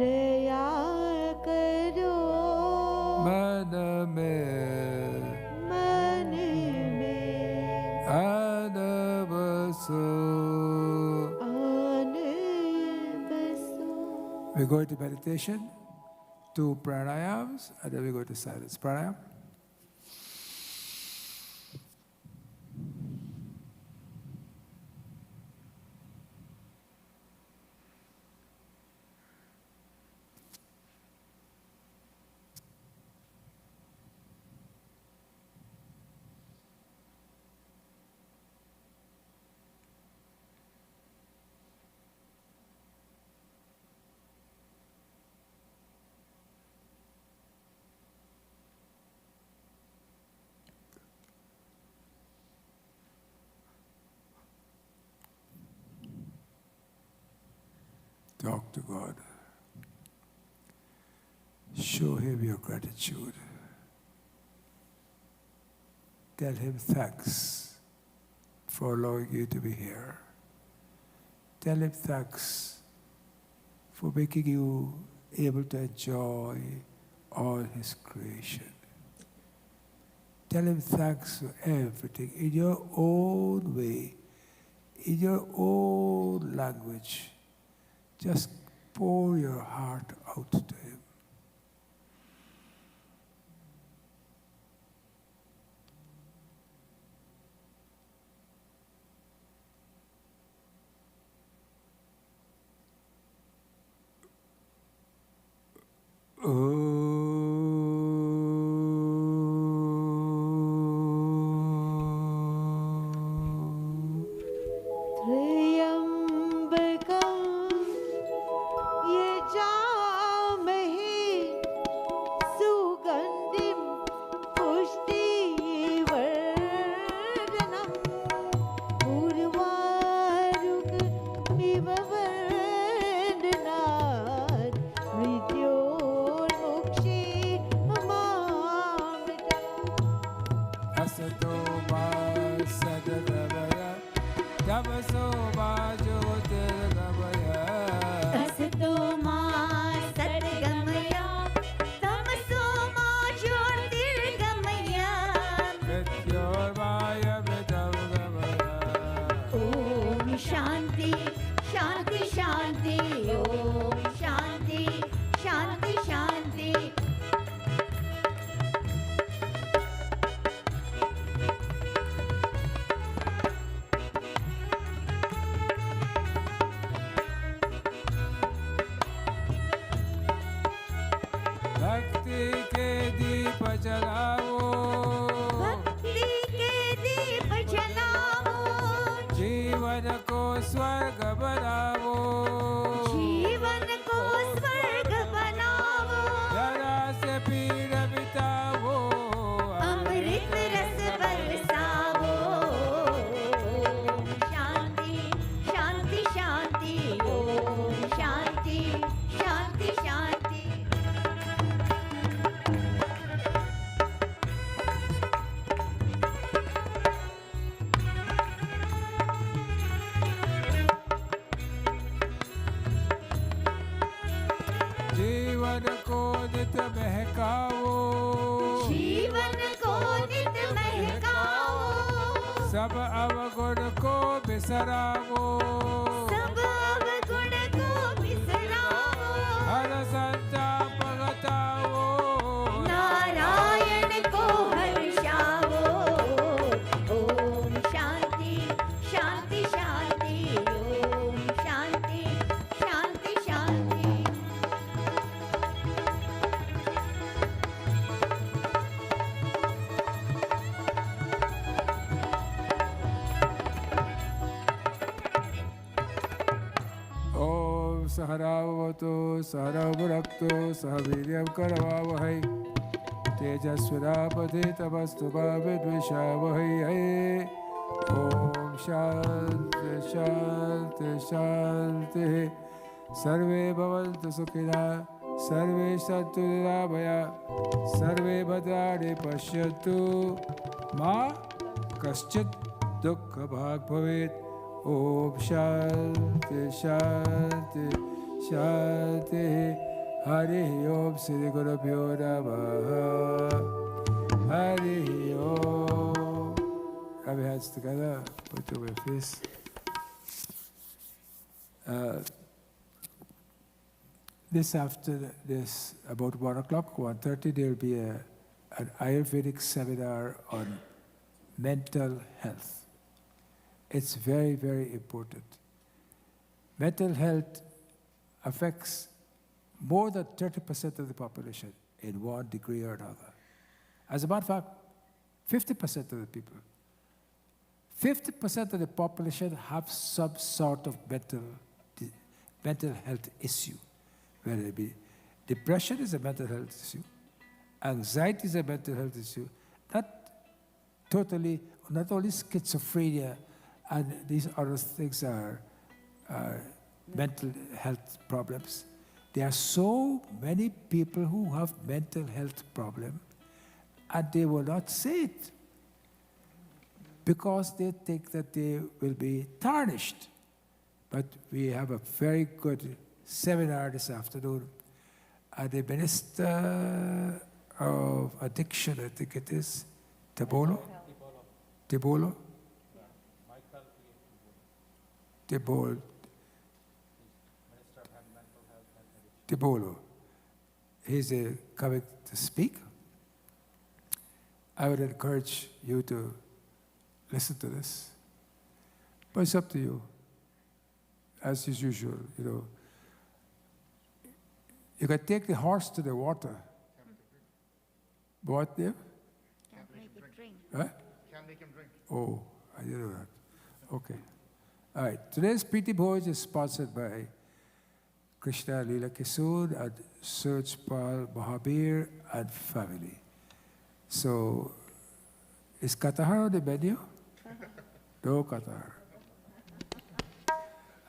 दया करो मन में मन में आन बसो आन बसो We go into meditation, 2 pranayams, and then we go to silence. Pranayam. Talk to God. Show Him your gratitude. Tell Him thanks for allowing you to be here. Tell Him thanks for making you able to enjoy all His creation. Tell Him thanks for everything in your own way, in your own language. Just pour your heart out to Him. त्र्यंबकं यजामहे भक्ति के दीप जलाओ, भक्ति के दीप जलाओ, जीवन को स्वर्ग बनाओ, जीवन को स्वर्ग बनाओ, जरा से पीर बिताओ, अमृत रस बरसाओ। शांति शांति शांति, ओम शांति शांति शांति। जीवन को नित महकाओ, जीवन को नित महकाओ, सब अवगुण को बिसराओ, सब अवगुण को बिसराओ, हर संताप बताओ, नारायण को हर्षाओ। ओम शांति शांति शांति, ओम शांति शांति शांति। ओम सहनावतु सहनौ भुनक्तु सह वीर्यं करवावहै तेजस्विनावधीतमस्तु मा विद्विषावहै। ओम शांति शांति शांति। सर्वे भवन्तु सुखिनः, सर्वे सन्तु निरामया, सर्वे भद्राणि पश्यन्तु, मा कश्चित् दुःखभाग् भवेत्। ओम शांति शांति शांति। हरि ओम श्री गुरुभ्यो नमः। हरि ओम। Rub your hands together, put over your face. This after this, about 1 o'clock, 1:30, there will be an Ayurvedic seminar on mental health. It's very, very important. Mental health affects more than 30% of the population in one degree or another. As a matter of fact, 50% of the people, 50% of the population have some sort of mental health issue, whether it be depression is a mental health issue, anxiety is a mental health issue, not only schizophrenia, and these other things are mental health problems. There are so many people who have mental health problem, and they will not say it because they think that they will be tarnished. But we have a very good seminar this afternoon, and the Minister of Addiction, I think it is, Tibolo? Tibolo. He's coming to speak. I would encourage you to listen to this. But it's up to you. As is usual, you know. You can take the horse to the water. What, Dave? Can't make it drink. Huh? Can't make him drink. Oh, I didn't know that. Okay. All right. Today's Preeti Bhoj is sponsored by Krishna Leela Kisud and Suraj Pal Mahabir and family. So, is Katahar on the menu? No Katahar.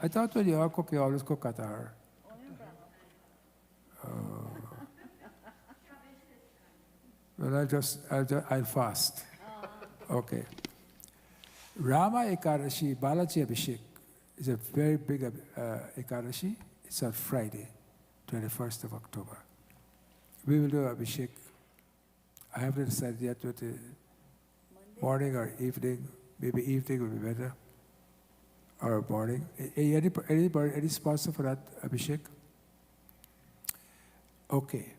I thought when you all cook, you always cook Katahar. Well, I'll fast. Okay. Rama Ekadashi, Balaji Abhishek, is a very big Ekadashi. It's on Friday, 21st of October. We will do Abhishek. I haven't decided yet whether morning or evening. Maybe evening will be better. Or morning. Any sponsor for that Abhishek? Okay.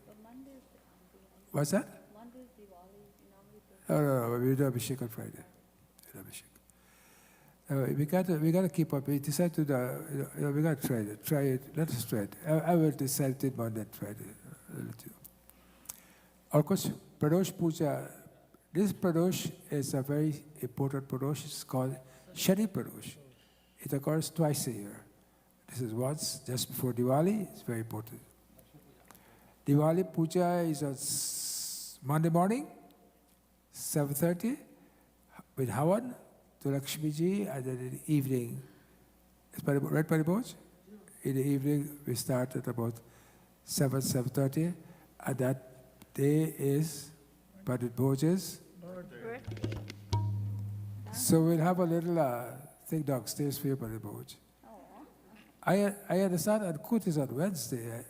What's that? Monday's Diwali. No, we do Abhishek on Friday. We got to keep up. We decided to do, we got to try it. Let us try it. I will decide it Monday and Friday. I'll let you know. Of course, Pradosh Puja, this Pradosh is a very important Pradosh. It's called Shani Pradosh. It occurs twice a year. This is once, just before Diwali. It's very important. Diwali Puja is on Monday morning, 7:30, with Havan to Lakshmi Ji, and then in the evening, right, Pariboj? In the evening, we start at about 7:30, and that day is Pandit Bhoj's. So we'll have a little thing downstairs for you, Pandit Bhoj. I understand Ankut is on Wednesday.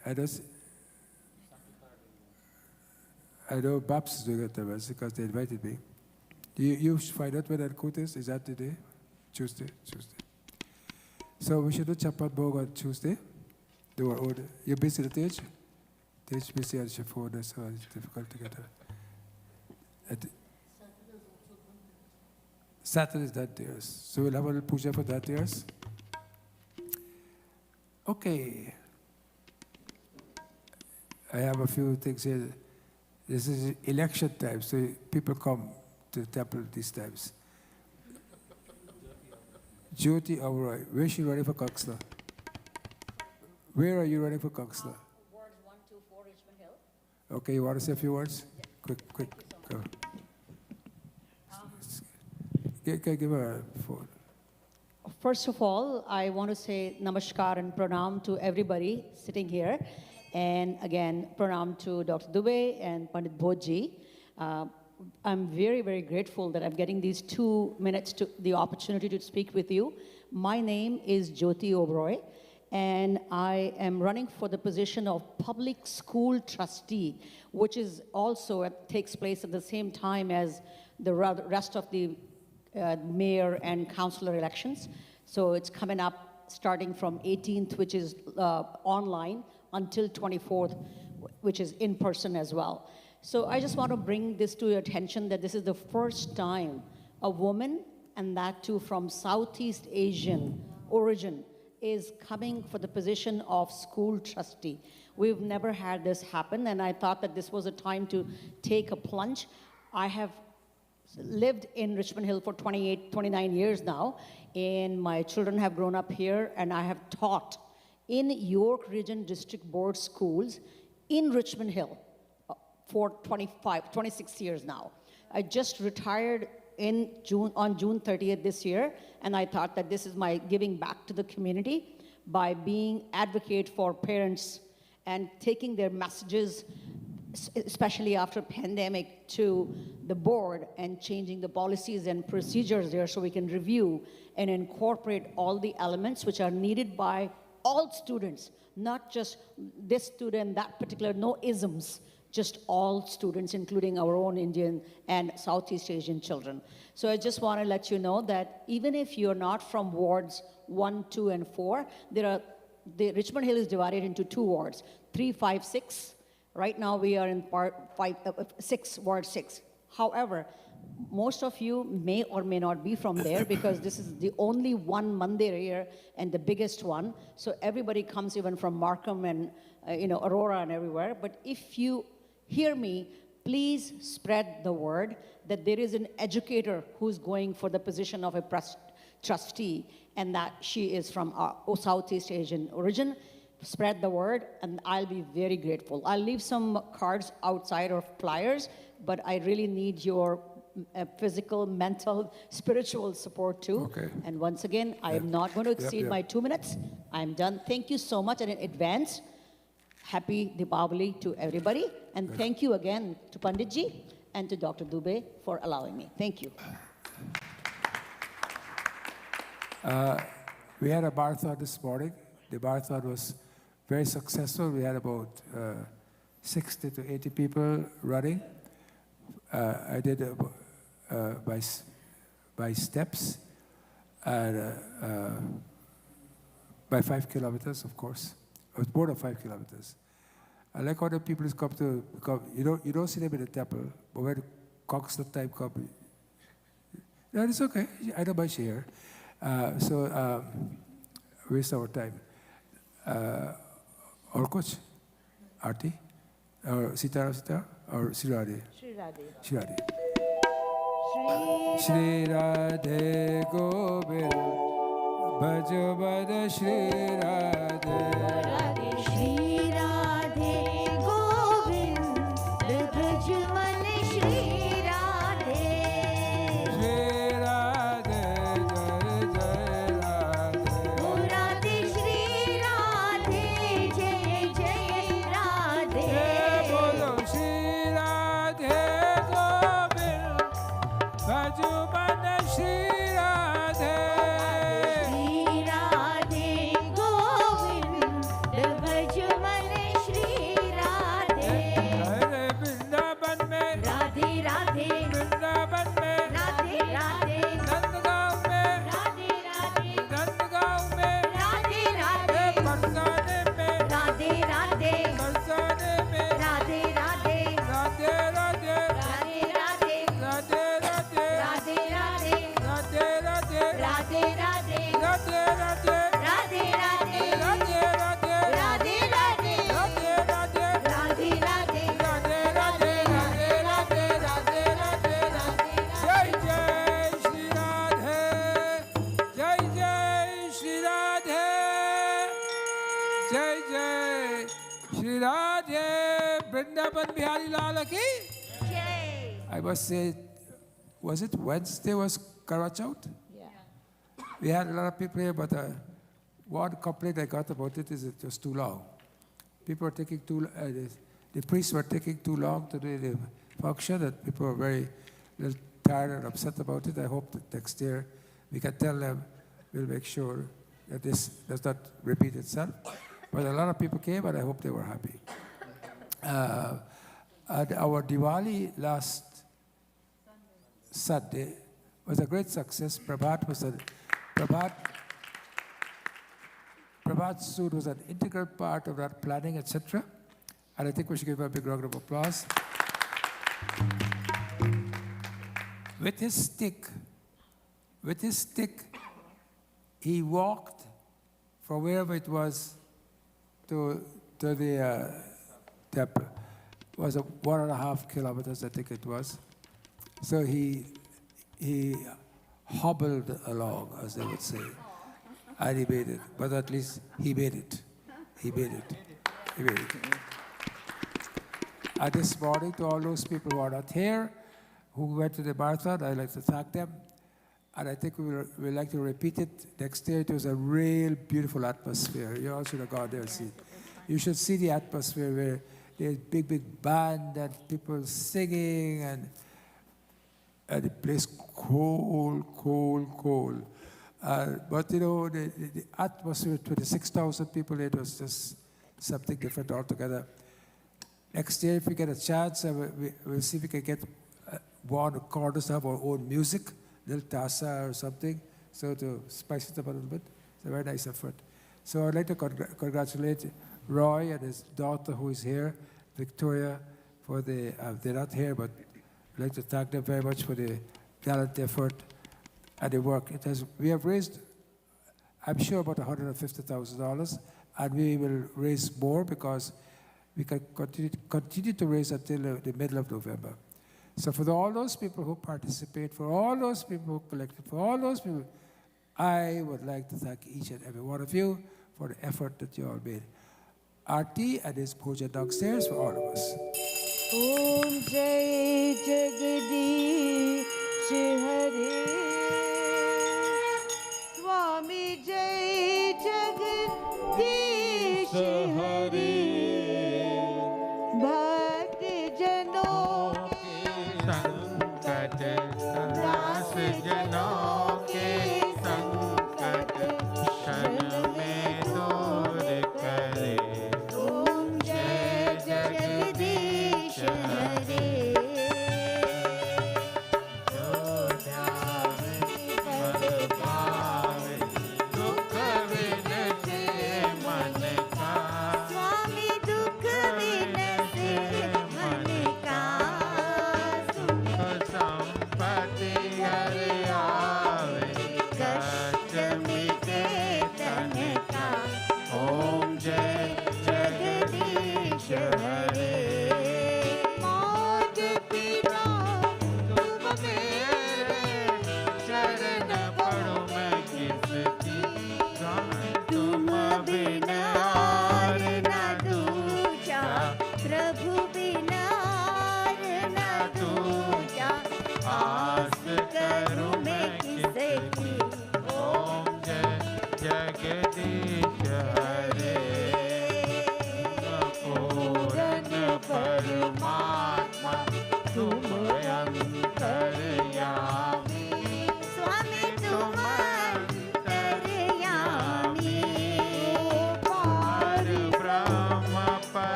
I know Babs is doing it on Wednesday because they invited me. You find out when Ankut is? Is that the day? Tuesday. So we should do Chapat Bhog on Tuesday. Do our order. You're busy at the Tej? Tej busy at your phone, so it's difficult to get her. Saturday is that theirs. So we'll have a little puja for that theirs. Okay. I have a few things here. This is election time, so people come to the temple these times. Jyoti Auroi, where is she running for councillor? Where are you running for councillor? Wards 1, 2, 4, Richmond Hill. Okay, you want to say a few words? Quick, go. Give her a phone. First of all, I want to say namaskar and pranam to everybody sitting here. And again, pranam to Dr. Dubey and Pandit Bhoji. I'm very, very grateful that I'm getting these 2 minutes to the opportunity to speak with you. My name is Jyoti Oberoi, and I am running for the position of public school trustee, which is also takes place at the same time as the rest of the mayor and councillor elections. So it's coming up starting from 18th, which is online, until 24th, which is in person as well. So I just want to bring this to your attention that this is the first time a woman, and that too from Southeast Asian origin, is coming for the position of school trustee. We've never had this happen, and I thought that this was a time to take a plunge. I have lived in Richmond Hill for 29 years now, and my children have grown up here, and I have taught in York Region District Board schools in Richmond Hill for 26 years now. I just retired on June 30th this year, and I thought that this is my giving back to the community by being advocate for parents and taking their messages, especially after pandemic, to the board and changing the policies and procedures there so we can review and incorporate all the elements which are needed by all students, not just this student, that particular, no isms, just all students, including our own Indian and Southeast Asian children. So I just want to let you know that even if you're not from wards 1, 2, and 4, the Richmond Hill is divided into 2 wards, 3, 5, 6. Right now we are in ward 6. However, most of you may or may not be from there because this is the only one mandir here and the biggest one. So everybody comes even from Markham and Aurora and everywhere. But if you hear me, please spread the word that there is an educator who's going for the position of a trustee and that she is from Southeast Asian origin. Spread the word, and I'll be very grateful. I'll leave some cards outside or flyers, but I really need your physical, mental, spiritual support too. Okay. And once again, I am not going to exceed my 2 minutes. I'm done. Thank you so much, and in advance, happy Deepavali to everybody. And thank you again to Panditji and to Dr. Dubey for allowing me. Thank you. We had a marathon this morning. The marathon was very successful. We had about 60 to 80 people running. I did by steps and by 5 kilometers, of course. It was more than 5 kilometers. I like how the people come to come. You don't see them in the temple, but when Cox's time comes, no, it's okay. I don't mind here. So waste our time. Or coach, Arti, or Sitara, or Sri Radhe? Shri Radhe. Shri Radhe. Shri Radhe Govind, Bhajo Bada Shri Radhe. Shri Radhe Govind, Bhaj Man Shri Radhe. Shri Radhe, Jai Jai Radhe. O Radhe Shri Radhe, Jai Jai Radhe. Bolo Shri Radhe Govind, Bhajo Bada Shri Radhe. Shri Radhe Govind, Bhaj Man Shri Radhe. Hare Vrindavan mein, Radhe Radhe, Vrindavan mein, Radhe Radhe, Nandgaon mein, Radhe Radhe, Nandgaon mein, Radhe Radhe, Barsane mein, Radhe Radhe, Barsane mein, Radhe Radhe, Radhe Radhe, Radhe Radhe, Radhe Radhe, Radhe Radhe, Radhe Radhe, Radhe Radhe, Radhe Radhe, Radhe Radhe, Radhe Radhe, Radhe Radhe, Radhe Radhe, Radhe Radhe, Radhe Radhe, Radhe Radhe, Radhe Radhe, Jai Jai Shri Radhe, Jai Jai Shri Radhe, Jai Jai Shri Radhe, Vrindavan Bihari Lal ki. Jai. I must say, was it Wednesday was Karwa Chauth? Yeah. We had a lot of people here, but one complaint I got about it is it was too long. People were taking the priests were taking too long to do the function, and people were very little tired and upset about it. I hope that next year we can tell them, we'll make sure that this does not repeat itself. But a lot of people came, and I hope they were happy. And our Diwali last Sunday was a great success. Prabhat Sood was an integral part of that planning, etc. And I think we should give him a big round of applause. With his stick, he walked from wherever it was to the temple. It was 1.5 kilometers, I think it was. So he hobbled along, as they would say, and he made it. But at least he made it. He made it. He made it. And this morning, to all those people who are not here, who went to the marathon, I'd like to thank them. And I think we'd like to repeat it next year. It was a real beautiful atmosphere. You all should have gone there and see it. You should see the atmosphere where there's big band and people singing, and the place cold. But you know, the atmosphere, 26,000 people, it was just something different altogether. Next year, if we get a chance, we'll see if we can get one corner to have our own music, little tassa or something, so to spice it up a little bit. It's a very nice effort. So I'd like to congratulate Roy and his daughter who is here, Victoria, for they're not here, but I'd like to thank them very much for the gallant effort and the work. We have raised, I'm sure, about $150,000, and we will raise more because we can continue to raise until the middle of November. So for all those people who participate, for all those people who collected, for all those people, I would like to thank each and every one of you for the effort that you all made. Aarti and his puja downstairs for all of us. Om Jai Jagadish Hare, Swami Jai Jagadish Hare, Bhakti Jano संकट दास जनों के संकट क्षण में दूर करे Om Jai Jagadish Hare, जो ध्यान मन पावे दुख विनसे मन का Swami Dukha Vinase Man Ka,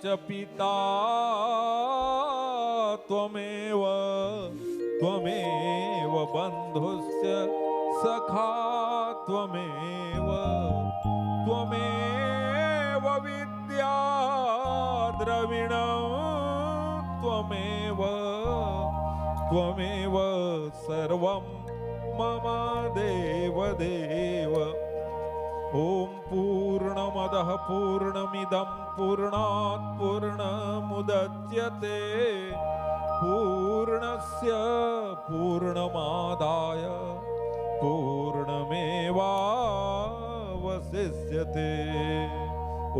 च पिता त्वमेव त्वमेव बन्धुश्च सखा त्वमेव त्वमेव विद्या द्रविणं त्वमेव त्वमेव सर्वं मम देवदेव। ॐ पूर्णमदः पूर्णमिदं पूर्णात् पूर्णमुदच्यते पूर्णस्य पूर्णमादाय पूर्णमेवावशिष्यते। ॐ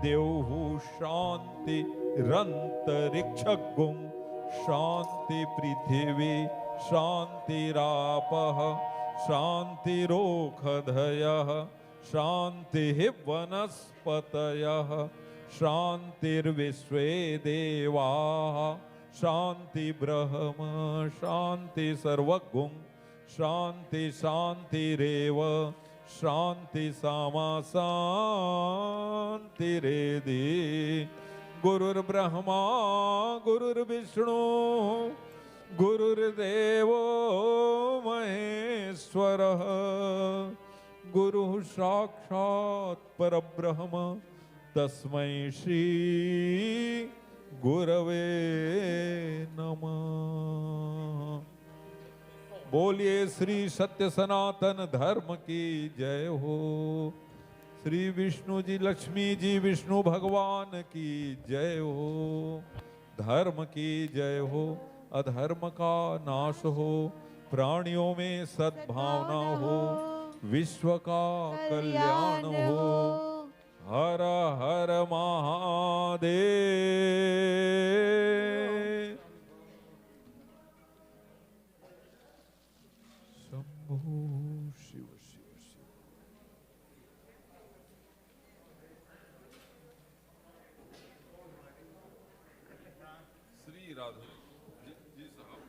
द्यौः शान्तिरन्तरिक्षगुं शान्ति पृथिवी शान्तिरापः शान्तिरोषधयः शान्तिः वनस्पतयः शान्तिर्विश्वे देवाः शान्ति ब्रह्म शान्ति सर्वगुं शान्ति शान्तिरेव शान्ति सामा शान्तिरेधि। गुरुर्ब्रह्मा गुरुर्विष्णु गुरुर्देवो महेश्वरः गुरुः साक्षात् परब्रह्म तस्मै श्री गुरवे नमः। बोलिए श्री सत्य सनातन धर्म की जय हो। श्री विष्णु जी लक्ष्मी जी विष्णु भगवान की जय हो। धर्म की जय हो अधर्म का नाश हो प्राणियों में सद्भावना हो विश्व का कल्याण हो। हर हर महादेव। शंभो शिव शिव शिव। श्री राधे जी साहब।